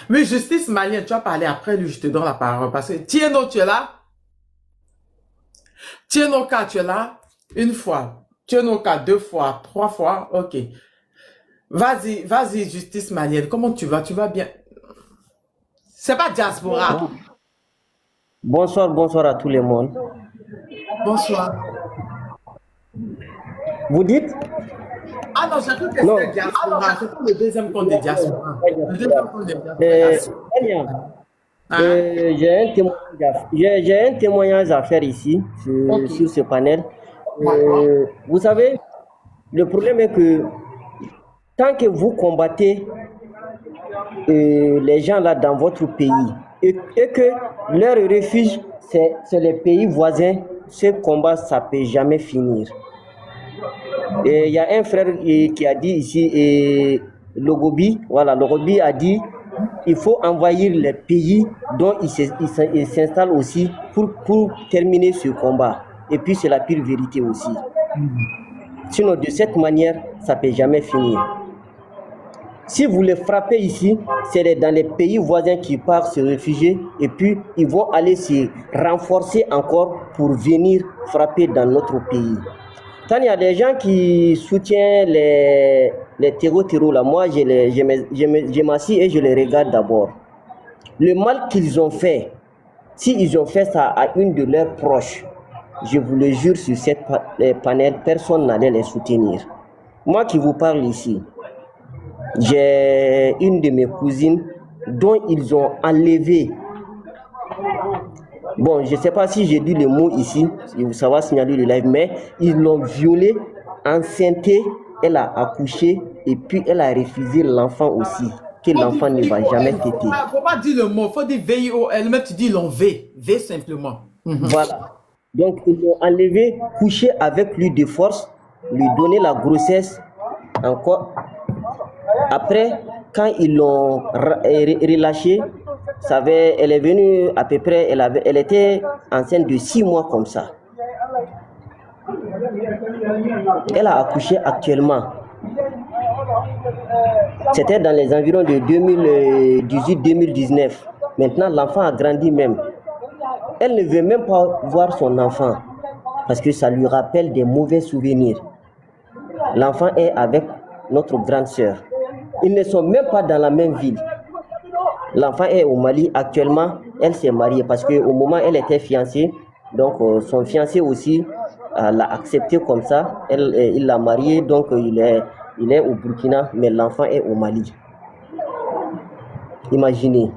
Oui, justice malienne, tu vas parler après lui, je te donne la parole. Parce que Tieno, tu es là? Tieno K, tu es là? Une fois. Tieno K, 2 fois, 3 fois. Ok. Vas-y, justice malienne. Comment tu vas? Tu vas bien? C'est pas diaspora. Bonsoir, bonsoir à tout le monde. Bonsoir. Vous dites? Ah non, j'ai cru que Non. c'était diaspora. C'est pas le deuxième compte de diaspora. Le deuxième compte de diaspora. Daniel, j'ai un témoignage à faire ici, sur ce panel. Vous savez, le problème est que tant que vous combattez les gens là dans votre pays et que leur refuge, c'est les pays voisins, ce combat, ça ne peut jamais finir. Et il y a un frère qui a dit ici, Logobi, voilà, Logobi a dit il faut envahir les pays dont il s'installe aussi pour terminer ce combat. Et puis c'est la pire vérité aussi. Sinon, de cette manière, ça ne peut jamais finir. Si vous les frappez ici, c'est dans les pays voisins qui partent se réfugier et puis ils vont aller se renforcer encore pour venir frapper dans notre pays. Quand il y a des gens qui soutiennent les terreaux là, moi je m'assis et je les regarde d'abord. Le mal qu'ils ont fait, s'ils ont fait ça à une de leurs proches, je vous le jure sur cette panel, personne n'allait les soutenir. Moi qui vous parle ici, j'ai une de mes cousines dont ils ont enlevé. Bon, je ne sais pas si j'ai dit le mot ici, ça va signaler le live, mais ils l'ont violée, enceintée, elle a accouché et puis elle a refusé l'enfant aussi, que l'enfant ne va jamais téter. Il ne faut pas dire le mot, il faut dire VIOL, mais tu dis l'on V simplement. Voilà. Donc ils l'ont enlevé, couché avec lui de force, lui donner la grossesse encore. Après, quand ils l'ont relâchée, elle est venue à peu près, elle était enceinte de 6 mois comme ça. Elle a accouché actuellement. C'était dans les environs de 2018-2019. Maintenant, l'enfant a grandi même. Elle ne veut même pas voir son enfant parce que ça lui rappelle des mauvais souvenirs. L'enfant est avec notre grande sœur. Ils ne sont même pas dans la même ville. L'enfant est au Mali actuellement. Elle s'est mariée parce qu'au moment où elle était fiancée, donc son fiancé aussi l'a accepté comme ça. Il l'a mariée, donc il est au Burkina, mais l'enfant est au Mali. Imaginez.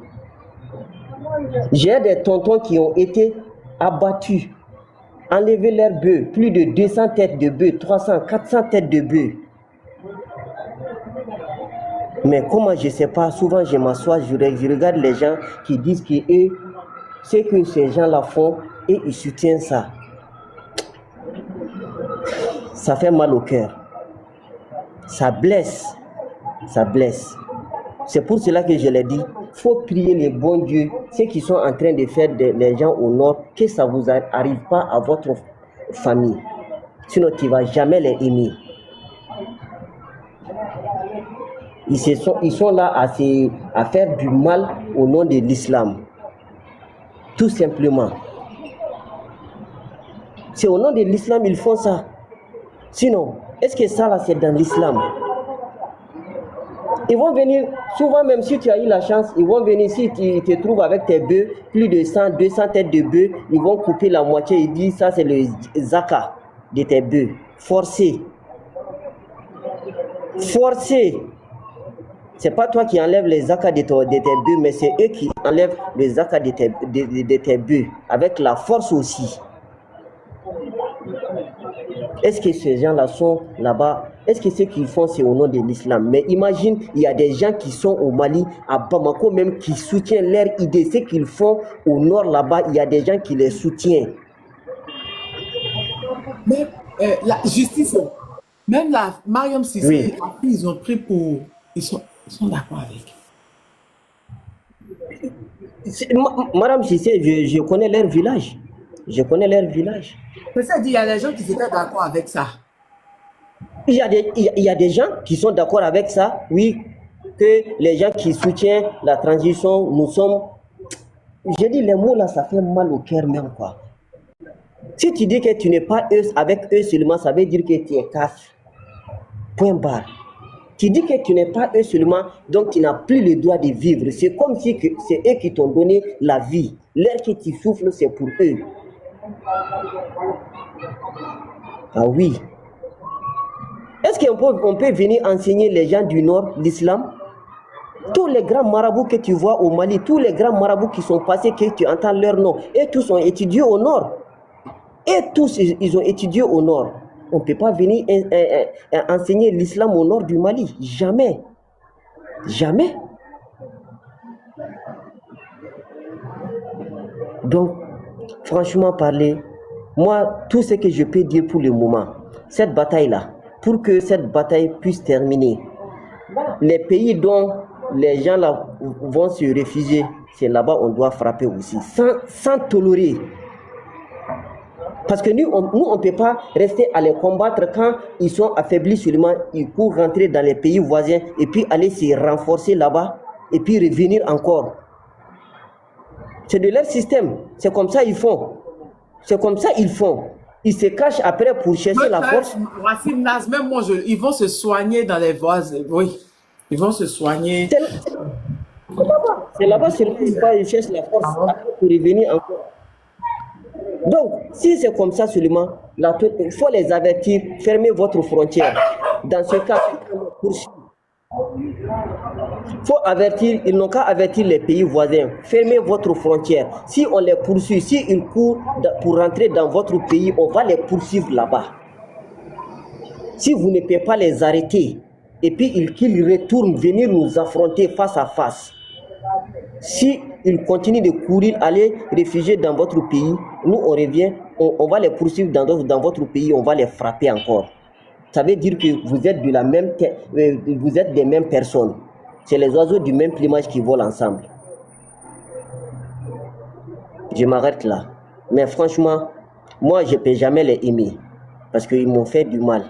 J'ai des tontons qui ont été abattus, enlever leurs bœufs, plus de 200 têtes de bœufs, 300, 400 têtes de bœufs. Mais comment je ne sais pas, souvent je m'assois, je regarde les gens qui disent que eux, ce que ces gens-là font, et ils soutiennent ça. Ça fait mal au cœur. Ça blesse. Ça blesse. C'est pour cela que je l'ai dit, il faut prier les bons dieux, ceux qui sont en train de faire les gens au nord, que ça ne vous arrive pas à votre famille. Sinon, tu ne vas jamais les aimer. Ils sont là à faire du mal au nom de l'islam. Tout simplement. C'est au nom de l'islam qu'ils font ça. Sinon, est-ce que ça là c'est dans l'islam? Ils vont venir, souvent même si tu as eu la chance, ils vont venir, si tu te trouves avec tes bœufs, plus de 100, 200 têtes de bœufs, ils vont couper la moitié, ils disent ça c'est le zakat de tes bœufs. Forcé. Forcé. C'est pas toi qui enlèves les zakats de tes bœufs, mais c'est eux qui enlèvent les zakats de tes bœufs, avec la force aussi. Est-ce que ces gens-là sont là-bas? Est-ce que ce qu'ils font, c'est au nom de l'islam? Mais imagine, il y a des gens qui sont au Mali, à Bamako même, qui soutiennent leur idée. Ce qu'ils font au nord là-bas, il y a des gens qui les soutiennent. Mais la justice, même la Mariam Sissé, Oui. ils ont pris pour... Ils sont d'accord avec. Madame Sissé, je connais leur village. Je connais leur village. Mais ça dit, il y a des gens qui étaient d'accord avec ça. Il y a des gens qui sont d'accord avec ça, oui, que les gens qui soutiennent la transition, nous sommes... Je dis les mots là, ça fait mal au cœur même, quoi. Si tu dis que tu n'es pas avec eux seulement, ça veut dire que tu es casse. Point barre. Tu dis que tu n'es pas eux seulement, donc tu n'as plus le droit de vivre. C'est comme si c'est eux qui t'ont donné la vie. L'air que tu souffles, c'est pour eux. Ah oui. Est-ce qu'on peut venir enseigner les gens du Nord l'islam? Tous les grands marabouts que tu vois au Mali, tous les grands marabouts qui sont passés, que tu entends leur nom, et tous ont étudié au Nord. Et tous, ils ont étudié au Nord. On ne peut pas venir enseigner l'islam au Nord du Mali. Jamais. Jamais. Donc, franchement parler, moi, tout ce que je peux dire pour le moment, cette bataille-là, pour que cette bataille puisse terminer, les pays dont les gens là vont se réfugier, c'est là-bas on doit frapper aussi, sans tolérer. Parce que nous, on ne peut pas rester à les combattre quand ils sont affaiblis seulement, ils courent rentrer dans les pays voisins et puis aller se renforcer là-bas et puis revenir encore. C'est de leur système, c'est comme ça ils font. C'est comme ça ils font. Ils se cachent après pour chercher la force. Racine Naz, même moi, ils vont se soigner dans les voisins. Oui, ils vont se soigner. C'est là-bas, c'est là qu'ils cherchent la force après pour revenir encore. Donc, si c'est comme ça seulement, il faut les avertir, fermez votre frontière. Dans ce cas, il faut avertir, ils n'ont qu'à avertir les pays voisins, fermez votre frontière. Si on les poursuit, s'ils courent pour rentrer dans votre pays, on va les poursuivre là-bas. Si vous ne pouvez pas les arrêter, et puis qu'ils retournent venir nous affronter face à face, si ils continuent de courir, aller réfugier dans votre pays, nous on revient, on va les poursuivre dans votre pays, on va les frapper encore. Ça veut dire que vous êtes vous êtes des mêmes personnes. C'est les oiseaux du même plumage qui volent ensemble. Je m'arrête là. Mais franchement, moi je ne peux jamais les aimer parce qu'ils m'ont fait du mal.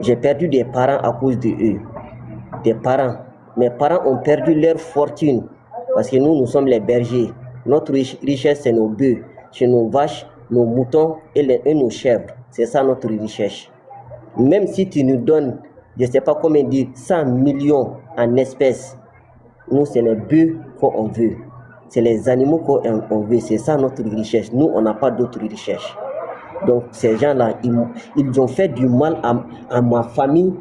J'ai perdu des parents à cause de eux. Des parents. Mes parents ont perdu leur fortune. Parce que nous sommes les bergers. Notre richesse, c'est nos bœufs, c'est nos vaches, nos moutons et nos chèvres. C'est ça notre richesse. Même si tu nous donnes, je ne sais pas comment dire, 100 millions en espèces, nous, c'est les bœufs qu'on veut. C'est les animaux qu'on veut. C'est ça notre richesse. Nous, on n'a pas d'autre richesse. Donc, ces gens-là, ils ont fait du mal à ma famille,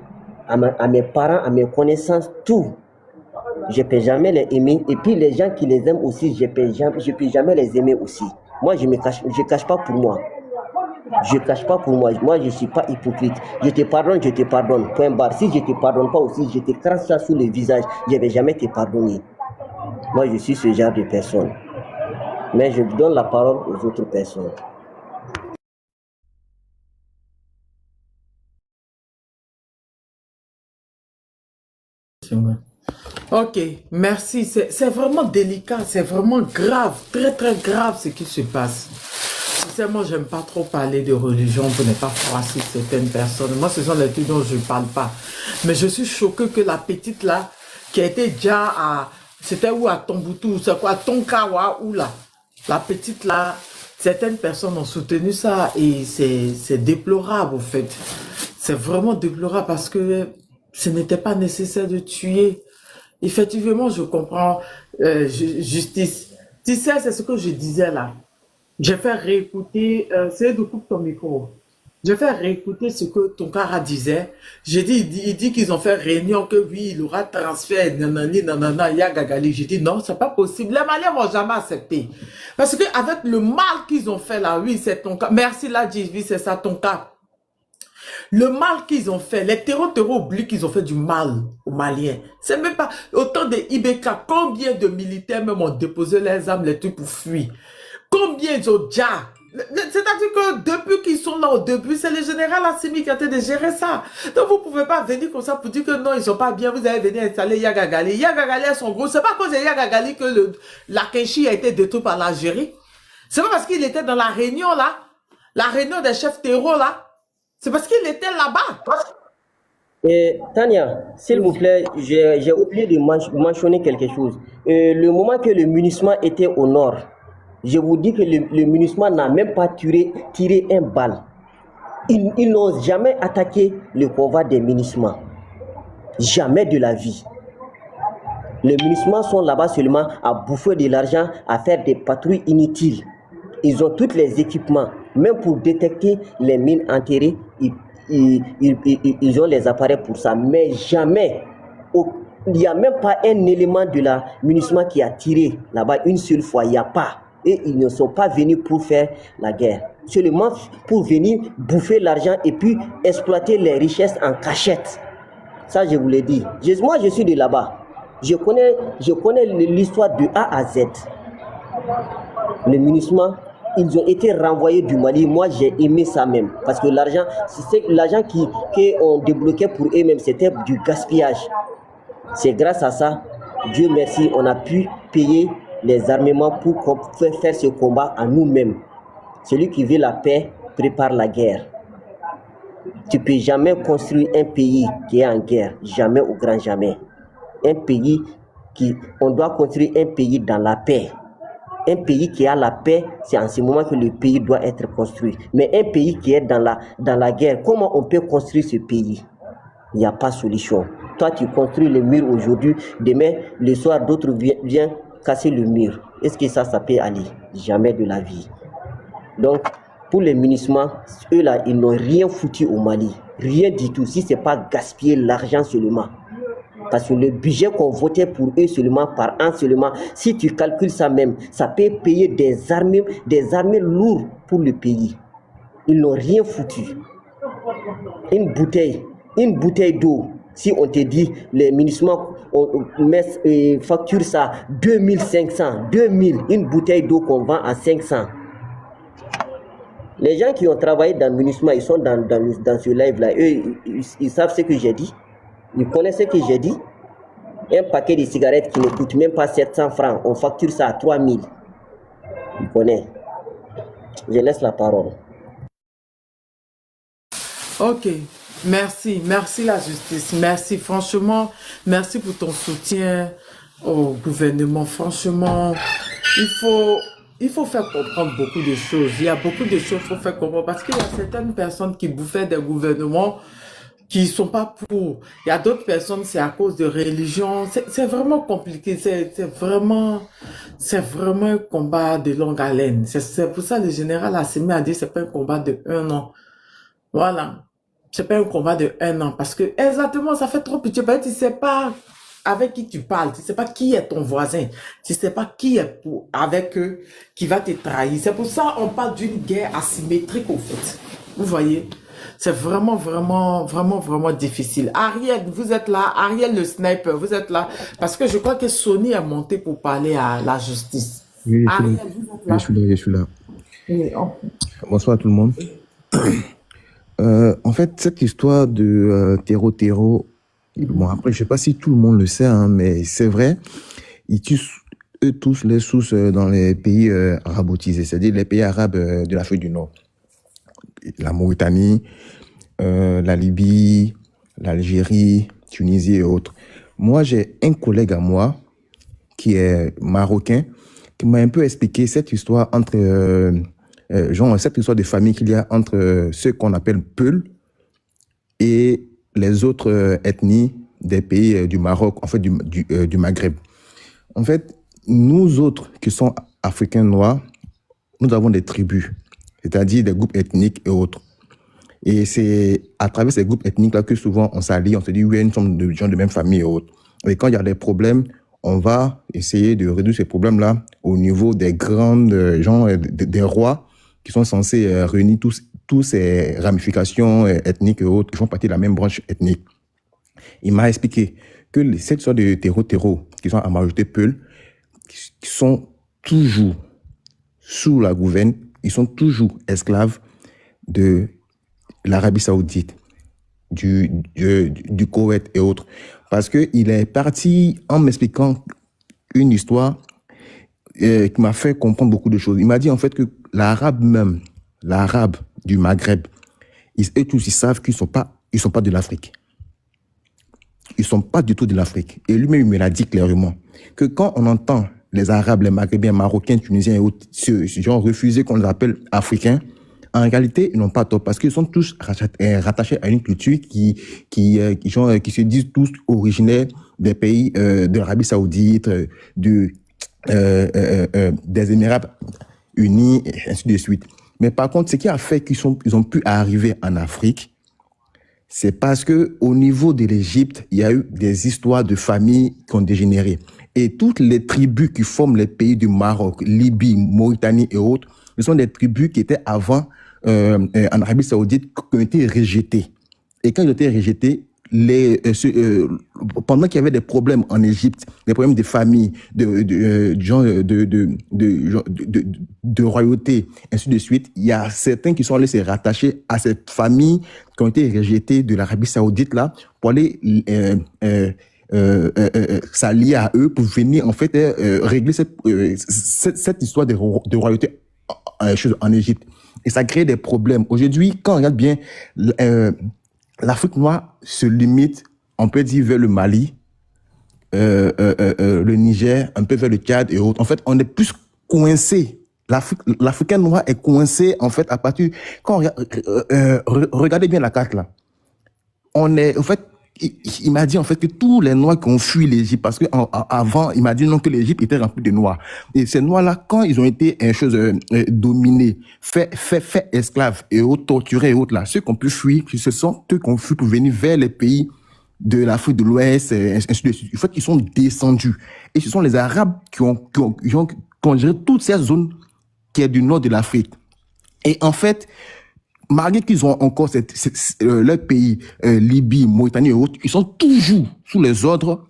à mes parents, à mes connaissances, tout. Je ne peux jamais les aimer. Et puis les gens qui les aiment aussi, je peux jamais les aimer aussi. Moi, je cache pas pour moi. Je cache pas pour moi. Moi, je ne suis pas hypocrite. Je te pardonne. Point barre. Si je ne te pardonne pas aussi, je te crache ça sous le visage. Je ne vais jamais te pardonner. Moi, je suis ce genre de personne. Mais je donne la parole aux autres personnes. Ok, merci. C'est vraiment délicat, c'est vraiment grave, très très grave ce qui se passe. Sincèrement, j'aime pas trop parler de religion pour ne pas froisser certaines personnes. Moi, ce sont les trucs dont je parle pas. Mais je suis choqué que la petite là, qui a été déjà à... C'était où à Tombouctou, c'est quoi, Tonkawa, où là? La petite là, certaines personnes ont soutenu ça et c'est déplorable au fait. C'est vraiment déplorable parce que ce n'était pas nécessaire de tuer. Effectivement, je comprends justice. Tu sais, c'est ce que je disais là. Je vais réécouter, c'est de coupe ton micro. Je vais réécouter ce que ton cara disait. J'ai dit, il dit qu'ils ont fait réunion, que oui, il aura transfert, nanani, nanana, Yagagali. J'ai dit non, c'est pas possible. Les Maliens vont jamais accepter. Parce que avec le mal qu'ils ont fait là, oui, c'est ton cas. Merci là, oui, c'est ça ton cas. Le mal qu'ils ont fait, les terreaux oublient qu'ils ont fait du mal aux Maliens. C'est même pas autant de Ibeka. Combien de militaires même ont déposé leurs armes, les trucs pour fuir? Combien ils ont déjà? C'est-à-dire que depuis qu'ils sont là au début, c'est le général Assimi qui a été de gérer ça. Donc vous ne pouvez pas venir comme ça pour dire que non, ils ne sont pas bien. Vous allez venir installer Yagagali. Yagagali est son gros. C'est pas à cause de Yagagali que la Kenchi a été détruit par l'Algérie. C'est pas parce qu'il était dans la réunion là, la réunion des chefs terreaux là. C'est parce qu'il était là-bas. Et Tania, s'il vous plaît, j'ai oublié de mentionner quelque chose. Le moment que le MINUSMA était au nord, je vous dis que le MINUSMA n'a même pas tiré un balle. Ils n'ont jamais attaqué le convoi des MINUSMA. Jamais de la vie. Les MINUSMA sont là-bas seulement à bouffer de l'argent, à faire des patrouilles inutiles. Ils ont tous les équipements. Même pour détecter les mines enterrées, ils ont les appareils pour ça. Mais jamais, il n'y a même pas un élément de la MINUSMA qui a tiré là-bas une seule fois. Il n'y a pas. Et ils ne sont pas venus pour faire la guerre. Seulement pour venir bouffer l'argent et puis exploiter les richesses en cachette. Ça, je vous l'ai dit. Moi, je suis de là-bas. Je connais l'histoire de A à Z. Les MINUSMA, ils ont été renvoyés du Mali. Moi, j'ai aimé ça même. Parce que l'argent qu'on débloquait pour eux-mêmes, c'était du gaspillage. C'est grâce à ça, Dieu merci, on a pu payer les armements pour faire ce combat à nous-mêmes. Celui qui veut la paix prépare la guerre. Tu ne peux jamais construire un pays qui est en guerre. Jamais au grand jamais. On doit construire un pays dans la paix. Un pays qui a la paix, c'est en ce moment que le pays doit être construit. Mais un pays qui est dans la guerre, comment on peut construire ce pays? Il n'y a pas de solution. Toi, tu construis le mur aujourd'hui, demain, le soir, d'autres viennent casser le mur. Est-ce que ça peut aller? Jamais de la vie. Donc, pour les MINUSMA, eux-là, ils n'ont rien foutu au Mali. Rien du tout. Si ce n'est pas gaspiller l'argent seulement. Parce que le budget qu'on votait pour eux seulement par an seulement, si tu calcules ça même, ça peut payer des armées lourdes pour le pays. Ils n'ont rien foutu. Une bouteille d'eau, si on te dit, les MINUSMA facture ça 2500, 2000, une bouteille d'eau qu'on vend à 500. Les gens qui ont travaillé dans le MINUSMA, ils sont dans ce live-là, eux, ils savent ce que j'ai dit. Ils connaissent ce que j'ai dit. Un paquet de cigarettes qui ne coûte même pas 700 francs, on facture ça à 3000. Ils connaissent. Je laisse la parole. Ok, merci la justice, merci franchement, merci pour ton soutien au gouvernement. Franchement, il faut faire comprendre beaucoup de choses. Il y a beaucoup de choses qu'il faut faire comprendre parce qu'il y a certaines personnes qui bouffaient des gouvernements qui sont pas pour. Il y a d'autres personnes, c'est à cause de religion. C'est vraiment compliqué. C'est vraiment un combat de longue haleine. C'est pour ça que le général Assimi a dit c'est pas un combat de 1 an. Voilà. C'est pas un combat de 1 an parce que exactement ça fait trop pitié. Peut-être il sait pas avec qui tu parles, tu sais pas qui est ton voisin, tu sais pas qui est avec eux qui va te trahir. C'est pour ça on parle d'une guerre asymétrique au fait. Vous voyez, c'est vraiment, vraiment, vraiment, vraiment difficile. Ariel, vous êtes là. Ariel le sniper, vous êtes là. Parce que je crois que Sony est monté pour parler à la justice. Oui, Ariel, vous êtes là. je suis là. Oui, Bonsoir tout le monde. En fait, cette histoire de terreau, bon après, je sais pas si tout le monde le sait, hein, mais c'est vrai, ils tuent eux tous les sources dans les pays arabotisés, c'est-à-dire les pays arabes de l'Afrique du Nord. La Mauritanie, la Libye, l'Algérie, Tunisie et autres. Moi, j'ai un collègue à moi qui est marocain qui m'a un peu expliqué cette histoire entre cette histoire de famille qu'il y a entre ceux qu'on appelle Peuls et les autres ethnies des pays du Maroc, en fait du Maghreb. En fait, nous autres qui sommes africains noirs, nous avons des tribus, c'est-à-dire des groupes ethniques et autres. Et c'est à travers ces groupes ethniques-là que souvent on s'allie, on se dit, oui, nous sommes de gens de même famille et autres. Et quand il y a des problèmes, on va essayer de résoudre ces problèmes-là au niveau des grandes gens, des rois qui sont censés réunir tous ces ramifications ethniques et autres qui font partie de la même branche ethnique. Il m'a expliqué que cette sorte de terreau, qui sont à majorité Peuls, qui sont toujours sous la gouverne, ils sont toujours esclaves de l'Arabie Saoudite, du Koweït et autres. Parce qu'il est parti en m'expliquant une histoire qui m'a fait comprendre beaucoup de choses. Il m'a dit en fait que l'arabe du Maghreb, eux tous, ils savent qu'ils sont pas de l'Afrique. Ils sont pas du tout de l'Afrique. Et lui-même, il me l'a dit clairement. Que quand on entend les Arabes, les Maghrébins, Marocains, Tunisiens et autres, ce genre refusés qu'on les appelle Africains, en réalité, ils n'ont pas tort parce qu'ils sont tous rattachés à une culture qui se disent tous originaires des pays de l'Arabie Saoudite, des Émirats Unis, et ainsi de suite. Mais par contre, ce qui a fait qu'ils ont pu arriver en Afrique, c'est parce que au niveau de l'Égypte, il y a eu des histoires de familles qui ont dégénéré. Et toutes les tribus qui forment les pays du Maroc, Libye, Mauritanie et autres, ce sont des tribus qui étaient avant en Arabie Saoudite, qui ont été rejetées. Et quand ils ont été rejetés, pendant qu'il y avait des problèmes en Égypte, des problèmes de famille, de royauté, ainsi de suite, il y a certains qui sont allés se rattacher à cette famille qui ont été rejetées de l'Arabie Saoudite là pour aller s'allier à eux pour venir en fait régler cette histoire de royauté en Égypte. Et ça crée des problèmes. Aujourd'hui, quand on regarde bien, l'Afrique noire se limite, on peut dire, vers le Mali, le Niger, un peu vers le Tchad et autres. En fait, on est plus coincé. L'Africain noir est coincé, en fait, à partir... Quand on regardez bien la carte, là. On est, en fait, il m'a dit en fait que tous les Noirs qui ont fui l'Égypte, parce que avant il m'a dit non que l'Égypte était remplie de Noirs. Et ces Noirs-là, quand ils ont été dominés, fait esclaves et autres, torturés et autres là, ceux qui ont pu fuir, ce sont ceux qui ont fui pour venir vers les pays de l'Afrique de l'Ouest, ainsi de suite. En fait, ils sont descendus. Et ce sont les Arabes qui ont géré toute cette zone qui est du nord de l'Afrique. Et en fait, malgré qu'ils ont encore leur pays, Libye, Mauritanie et autres, ils sont toujours sous les ordres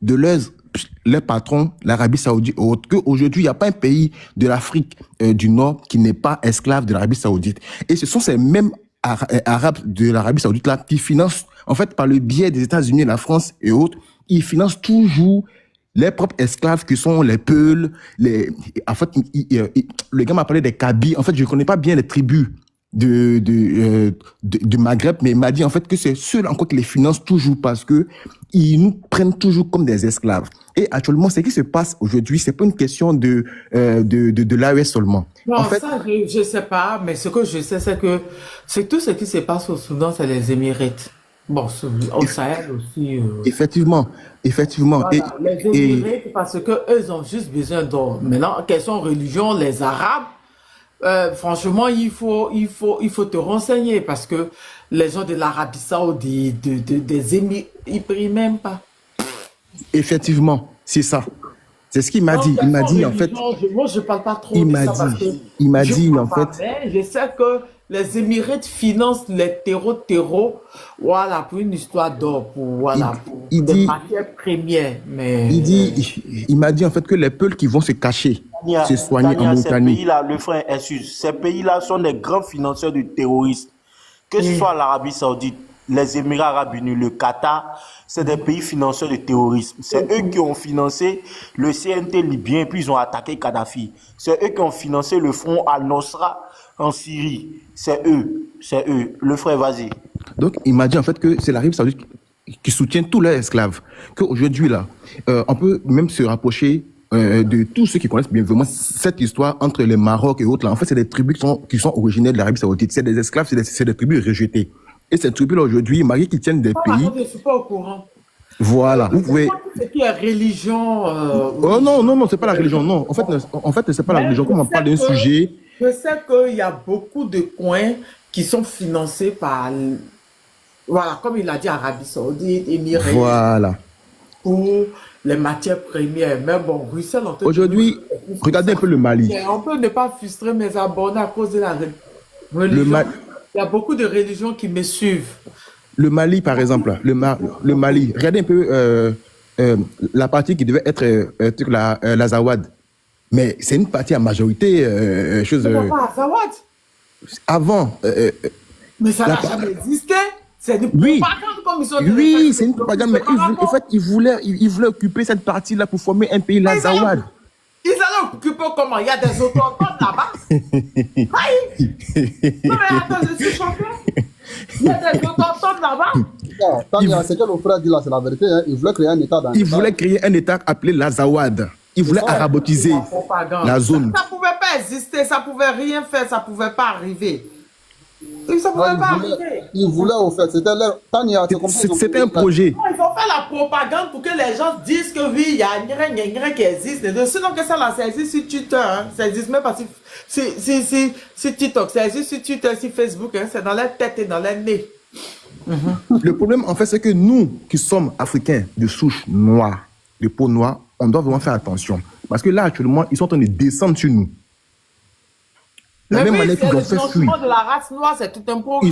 de leur patron, l'Arabie Saoudite et autres. Qu'aujourd'hui, il n'y a pas un pays de l'Afrique du Nord qui n'est pas esclave de l'Arabie Saoudite. Et ce sont ces mêmes Arabes de l'Arabie Saoudite là qui financent, en fait, par le biais des États-Unis, la France et autres, ils financent toujours les propres esclaves qui sont les Peuls. En fait, le gars m'a parlé des Kabys. En fait, je ne connais pas bien les tribus du Maghreb, mais il m'a dit en fait que c'est ceux-là encore qui les financent toujours parce que ils nous prennent toujours comme des esclaves. Et actuellement, ce qui se passe aujourd'hui, c'est pas une question de l'AES seulement. Bon, en fait, ça, je sais pas, mais ce que je sais, c'est que c'est tout ce qui se passe au Soudan, c'est les Émirats. Bon, au Sahel aussi. Effectivement. Voilà, les Émirats, parce que eux ont juste besoin d'or. Maintenant, question religion, les Arabes, franchement, il faut te renseigner parce que les gens de l'Arabie Saoudite, des Émirats, ils prient même pas. Effectivement, c'est ça. C'est ce qu'il m'a dit. Il m'a dit, en fait, Moi, je parle pas trop il de m'a ça parce que il m'a je dit, crois en pas, fait, mais je sais que les Émirats financent les terreaux, voilà, pour une histoire d'or, pour il des dit, matières premières, mais il m'a dit, en fait, que les peuples qui vont se cacher, se soigner en Tania, ces Mauritanie. pays-là, le frère insulte, ces pays-là sont des grands financeurs du terrorisme. Que ce soit l'Arabie Saoudite, les Émirats Arabes Unis, le Qatar, c'est des pays financeurs de terrorisme. C'est eux qui ont financé le CNT libyen, puis ils ont attaqué Kadhafi. C'est eux qui ont financé le front Al-Nosra en Syrie. C'est eux. Le frère, vas-y. Donc, il m'a dit, en fait, que c'est l'Arabie Saoudite qui soutient tous leurs esclaves. Qu'aujourd'hui, là, on peut même se rapprocher de tous ceux qui connaissent bien vraiment cette histoire entre les Maroc et autres. Là. En fait, c'est des tribus qui sont originaires de l'Arabie Saoudite. C'est des esclaves, c'est des tribus rejetées. Et ces tribus-là, aujourd'hui, malgré qu'ils tiennent des pays... je ne suis pas au courant. Voilà, vous pouvez... C'est qui la religion Oh non, c'est pas la religion, non. En fait, c'est pas la religion. Comme on parle d'un sujet... Je sais qu'il y a beaucoup de coins qui sont financés par, voilà, comme il a dit, Arabie Saoudite, Émirats, Voilà. pour les matières premières. Mais bon, Bruxelles, aujourd'hui, regardez un peu le Mali. On peut ne pas frustrer mes abonnés à cause de la religion. Il y a beaucoup de religions qui me suivent. Le Mali, par exemple, le Mali, regardez un peu la partie qui devait être la Zawad. Mais c'est une partie à majorité. Pas Zawad. Avant. Mais ça n'a jamais existé. C'est une propagande comme ils sont. Oui, c'est une propagande. Mais en fait, ils voulaient occuper cette partie-là pour former un pays, la Zawad. Ils allaient occuper comment? Il y a des autochtones là-bas. Non mais attends, je suis choqué. Il y a des autochtones là-bas. C'est que le frère dit là, c'est la vérité. Hein. Il voulait créer un État dans Il voulait créer un État appelé la Zawad. Il voulait arabotiser la zone. Ça ne pouvait pas exister, ça ne pouvait rien faire, ça ne pouvait pas arriver. Ça pouvait pas arriver. Ils voulaient au fait, c'était leur... Tania, c'était un projet. Non, ils ont fait la propagande pour que les gens disent que oui, il y a un qui existe. Sinon que ça là, ça existe sur Twitter. Hein. Ça existe même pas sur TikTok, ça existe sur Twitter, sur Facebook. Hein. C'est dans la tête et dans les nez. Le problème, en fait, c'est que nous, qui sommes africains de souche noire, de peau noire, on doit vraiment faire attention. Parce que là, actuellement, ils sont en train de descendre sur nous. La même manière qu'ils ont fait fuir. De la race noire, c'est tout un programme.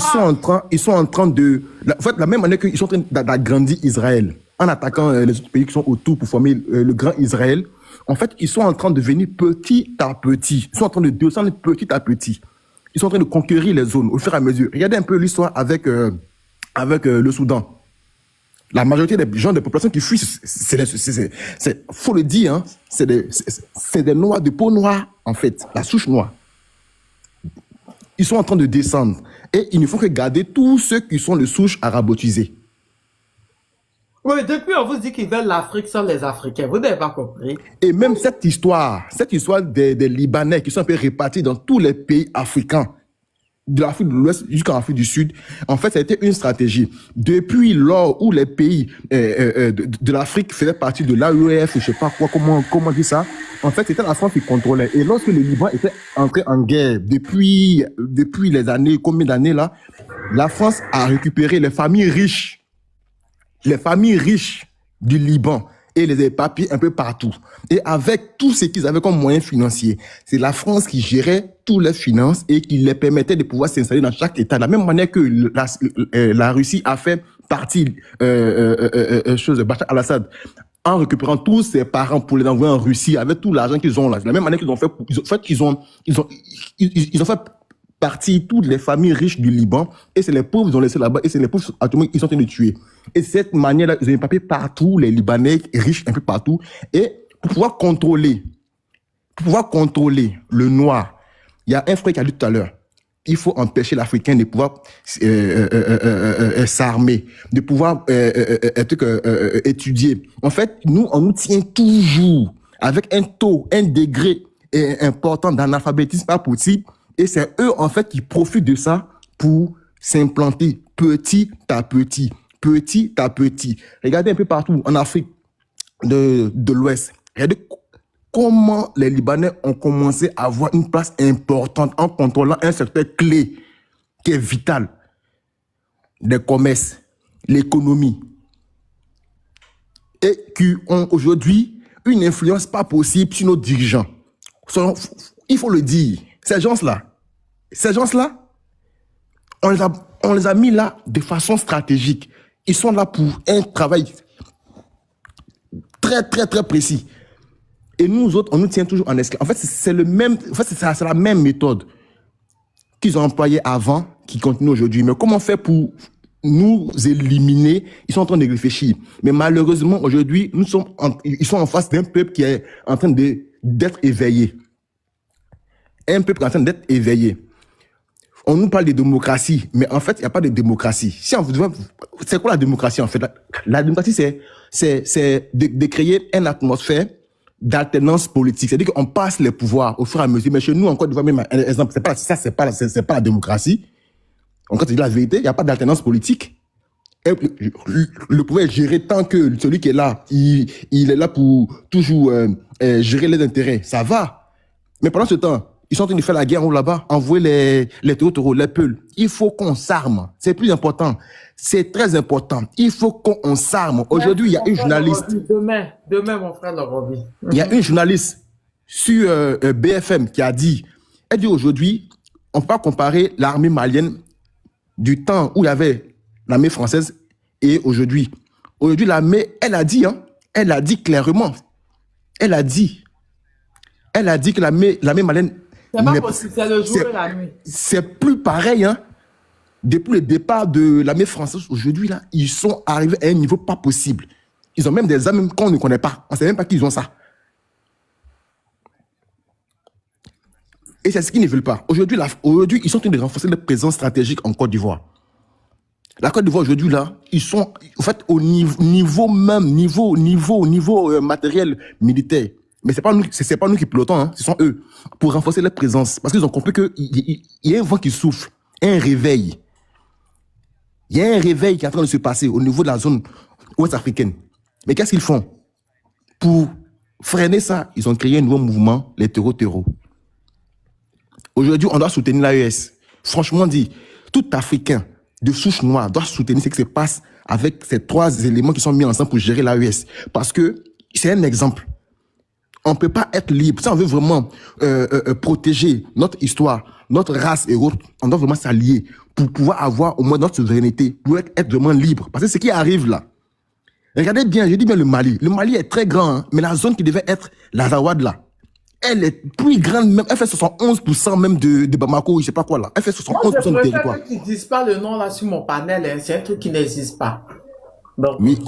Ils sont en train de... En fait, la même manière qu'ils sont en train d'agrandir Israël, en attaquant les autres pays qui sont autour pour former le grand Israël, en fait, ils sont en train de venir petit à petit. Ils sont en train de descendre petit à petit. Ils sont en train de conquérir les zones au fur et à mesure. Regardez un peu l'histoire avec le Soudan. La majorité des gens, des populations qui fuient, faut le dire, hein, c'est des noirs de peau noire, en fait, la souche noire. Ils sont en train de descendre. Et il ne faut que garder tous ceux qui sont de souche arabotisées. Oui, depuis on vous dit qu'ils veulent l'Afrique sans les Africains. Vous n'avez pas compris. Et même cette histoire des Libanais qui sont un peu répartis dans tous les pays africains, de l'Afrique de l'Ouest jusqu'en Afrique du Sud, en fait, ça a été une stratégie. Depuis lors où les pays de l'Afrique faisaient partie de l'AEF, je sais pas quoi, comment dire ça, en fait, c'était la France qui contrôlait. Et lorsque le Liban était entré en guerre, depuis les années, combien d'années là, la France a récupéré les familles riches du Liban et les papiers un peu partout. Et avec tout ce qu'ils avaient comme moyens financiers, c'est la France qui gérait toutes les finances et qui les permettait de pouvoir s'installer dans chaque État. De la même manière que la Russie a fait partie de Bachar al-Assad en récupérant tous ses parents pour les envoyer en Russie avec tout l'argent qu'ils ont là. De la même manière qu'ils ont fait, ils ont fait partie toutes les familles riches du Liban et c'est les pauvres qu'ils ont laissés là-bas et c'est les pauvres actuellement ils sont en train de tuer. Et de cette manière-là, ils ont papier partout, les Libanais riches un peu partout. Et pour pouvoir contrôler le noir, il y a un frère qui a dit tout à l'heure, il faut empêcher l'Africain de pouvoir s'armer, de pouvoir étudier. En fait, nous, on nous tient toujours avec un taux, un degré important d'analphabétisme pas possible. Et c'est eux, en fait, qui profitent de ça pour s'implanter petit à petit. Petit à petit. Regardez un peu partout en Afrique de l'Ouest. Regardez comment les Libanais ont commencé à avoir une place importante en contrôlant un secteur clé qui est vital. Les commerces, l'économie. et qui ont aujourd'hui une influence pas possible sur nos dirigeants. Il faut le dire. Ces gens-là, on les a mis là de façon stratégique. Ils sont là pour un travail très, très, très précis. Et nous autres, on nous tient toujours en esclave. En fait, c'est la même méthode qu'ils ont employée avant, qui continue aujourd'hui. Mais comment faire pour nous éliminer? Ils sont en train de réfléchir. Mais malheureusement, aujourd'hui, ils sont en face d'un peuple qui est en train d'être éveillé. Un peuple qui est en train d'être éveillé. On nous parle de démocratie, mais en fait, il n'y a pas de démocratie. C'est quoi la démocratie, en fait? La démocratie, c'est de créer une atmosphère d'alternance politique. C'est-à-dire qu'on passe les pouvoirs au fur et à mesure. Mais chez nous, en Côte d'Ivoire, même, exemple, c'est pas la démocratie. En fait, c'est la vérité. Il n'y a pas d'alternance politique. Et le pouvoir est géré tant que celui qui est là, il est là pour toujours gérer les intérêts. Ça va. Mais pendant ce temps, ils sont en train de faire la guerre là-bas, envoyer les taureaux, les peuls. Il faut qu'on s'arme. C'est plus important. C'est très important. Il faut qu'on s'arme. Aujourd'hui, il y a une journaliste. Demain, mon frère Lorobi. Il y a une journaliste sur BFM qui a dit, elle dit aujourd'hui, on peut pas comparer l'armée malienne du temps où il y avait l'armée française et aujourd'hui. Aujourd'hui, l'armée, elle a dit clairement, elle a dit que l'armée malienne, c'est pas possible, c'est le jour et la nuit. C'est plus pareil, hein. Depuis le départ de l'armée française, aujourd'hui, là, ils sont arrivés à un niveau pas possible. Ils ont même des armes qu'on ne connaît pas. On ne sait même pas qu'ils ont ça. Et c'est ce qu'ils ne veulent pas. Aujourd'hui, ils sont en train de renforcer leur présence stratégique en Côte d'Ivoire. La Côte d'Ivoire, aujourd'hui, là, ils sont, en fait, au niveau matériel militaire. Mais c'est pas nous qui pilotons, hein, ce sont eux, pour renforcer leur présence. Parce qu'ils ont compris qu'il y a un vent qui souffle, un réveil. Il y a un réveil qui est en train de se passer au niveau de la zone ouest africaine. Mais qu'est-ce qu'ils font? Pour freiner ça, ils ont créé un nouveau mouvement, les terreaux. Aujourd'hui, on doit soutenir l'AES. Franchement dit, tout Africain de souche noire doit soutenir ce qui se passe avec ces 3 éléments qui sont mis ensemble pour gérer l'AES. Parce que c'est un exemple. On ne peut pas être libre. Si on veut vraiment protéger notre histoire, notre race et autres, on doit vraiment s'allier pour pouvoir avoir au moins notre souveraineté, pour être vraiment libre. Parce que ce qui arrive là, regardez bien, je dis bien le Mali. Le Mali est très grand, hein, mais la zone qui devait être la Zawad là, elle est plus grande même. Elle fait 71% même de Bamako, je sais pas quoi là. Elle fait 71% du territoire. Qui ne disent pas le nom là sur mon panel, hein. C'est un truc qui n'existe pas. Donc, oui.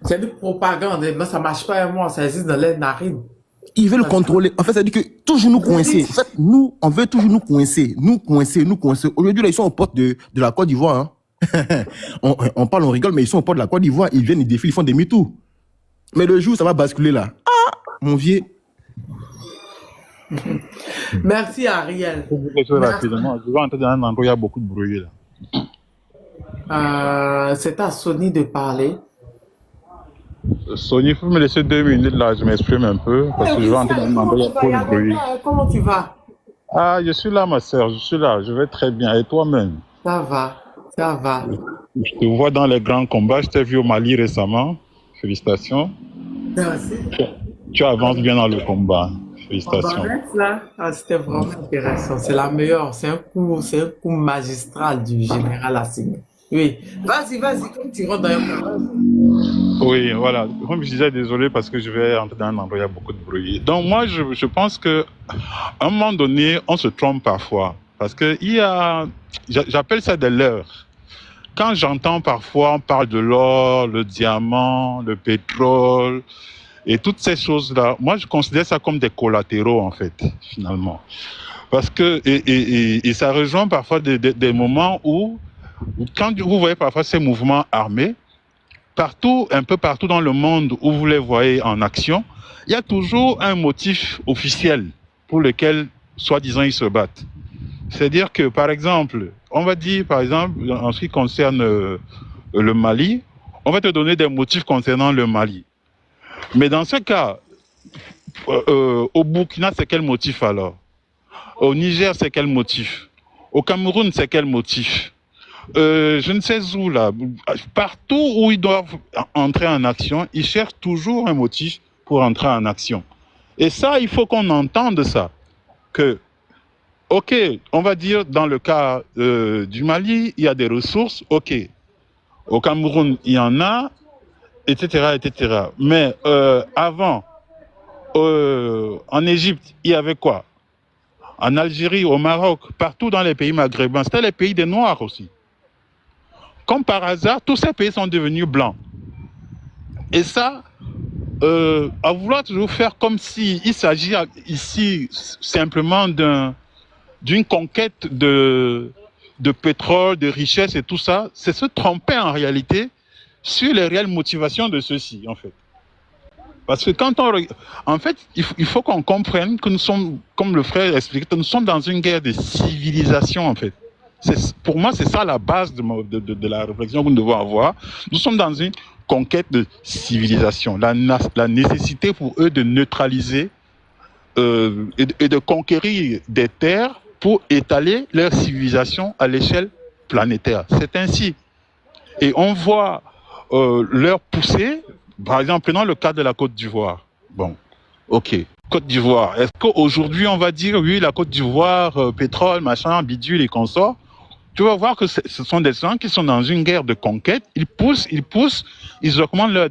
c'est une propagande, mais ça marche pas, moi, ça existe dans les narines. Ils veulent contrôler. En fait, ça dit que toujours nous coincer. En fait, nous, on veut toujours nous coincer. Nous coincer. Aujourd'hui, là, ils sont aux portes de la Côte d'Ivoire. Hein. on parle, on rigole, mais ils sont aux portes de la Côte d'Ivoire. Ils viennent, ils défilent, ils font des MeToo. Mais le jour, ça va basculer là. Ah, mon vieux. Merci, Ariel. Rapidement, je vais entrer dans un endroit où il y a beaucoup de bruit là. C'est à Sony de parler. Sony, il faut me laisser 2 minutes là, je m'exprime un peu, parce que je vais entrer dans un endroit où il y a trop de bruit. Comment tu vas? Ah, je suis là, ma sœur, je suis là, je vais très bien. Et toi-même? Ça va. Je te vois dans les grands combats, je t'ai vu au Mali récemment. Félicitations. Merci. Tu avances bien dans le combat. Félicitations. C'était vraiment intéressant. C'est la meilleure. C'est un coup magistral du général Assimi. Oui. Vas-y, comme tu rentres dans un combat. Oui, voilà. Comme je disais, désolé parce que je vais entrer dans un endroit où il y a beaucoup de bruit. Donc moi, je pense que à un moment donné, on se trompe parfois. Parce que j'appelle ça des leurres. Quand j'entends parfois, on parle de l'or, le diamant, le pétrole, et toutes ces choses-là, moi, je considère ça comme des collatéraux, en fait, finalement. Parce que, et ça rejoint parfois des moments où, quand vous voyez parfois ces mouvements armés, un peu partout dans le monde où vous les voyez en action, il y a toujours un motif officiel pour lequel, soi-disant, ils se battent. C'est-à-dire que, par exemple, on va dire, par exemple, en ce qui concerne le Mali, on va te donner des motifs concernant le Mali. Mais dans ce cas, au Burkina, c'est quel motif alors? Au Niger, c'est quel motif? Au Cameroun, c'est quel motif? je ne sais où là, partout où ils doivent entrer en action, ils cherchent toujours un motif pour entrer en action. Et ça, il faut qu'on entende ça. Que, ok, on va dire dans le cas du Mali, il y a des ressources, ok. Au Cameroun, il y en a, etc., etc. Mais avant, en Égypte, il y avait quoi? En Algérie, au Maroc, partout dans les pays maghrébins, c'était les pays des Noirs aussi. Comme par hasard, tous ces pays sont devenus blancs. Et ça, à vouloir toujours faire comme si il s'agit ici simplement d'une conquête de pétrole, de richesse et tout ça, c'est se tromper en réalité sur les réelles motivations de ceux-ci, en fait. Parce que quand en fait, il faut qu'on comprenne que nous sommes, comme le frère expliquait, que nous sommes dans une guerre de civilisation, en fait. Pour moi, c'est ça la base de la réflexion que nous devons avoir. Nous sommes dans une conquête de civilisation. La nécessité pour eux de neutraliser et de conquérir des terres pour étaler leur civilisation à l'échelle planétaire. C'est ainsi. Et on voit leur poussée. Par exemple, prenons le cas de la Côte d'Ivoire. Bon, ok. Côte d'Ivoire. Est-ce qu'aujourd'hui, on va dire, oui, la Côte d'Ivoire, pétrole, machin, bidule et consorts, tu vas voir que ce sont des gens qui sont dans une guerre de conquête. Ils poussent, ils augmentent leur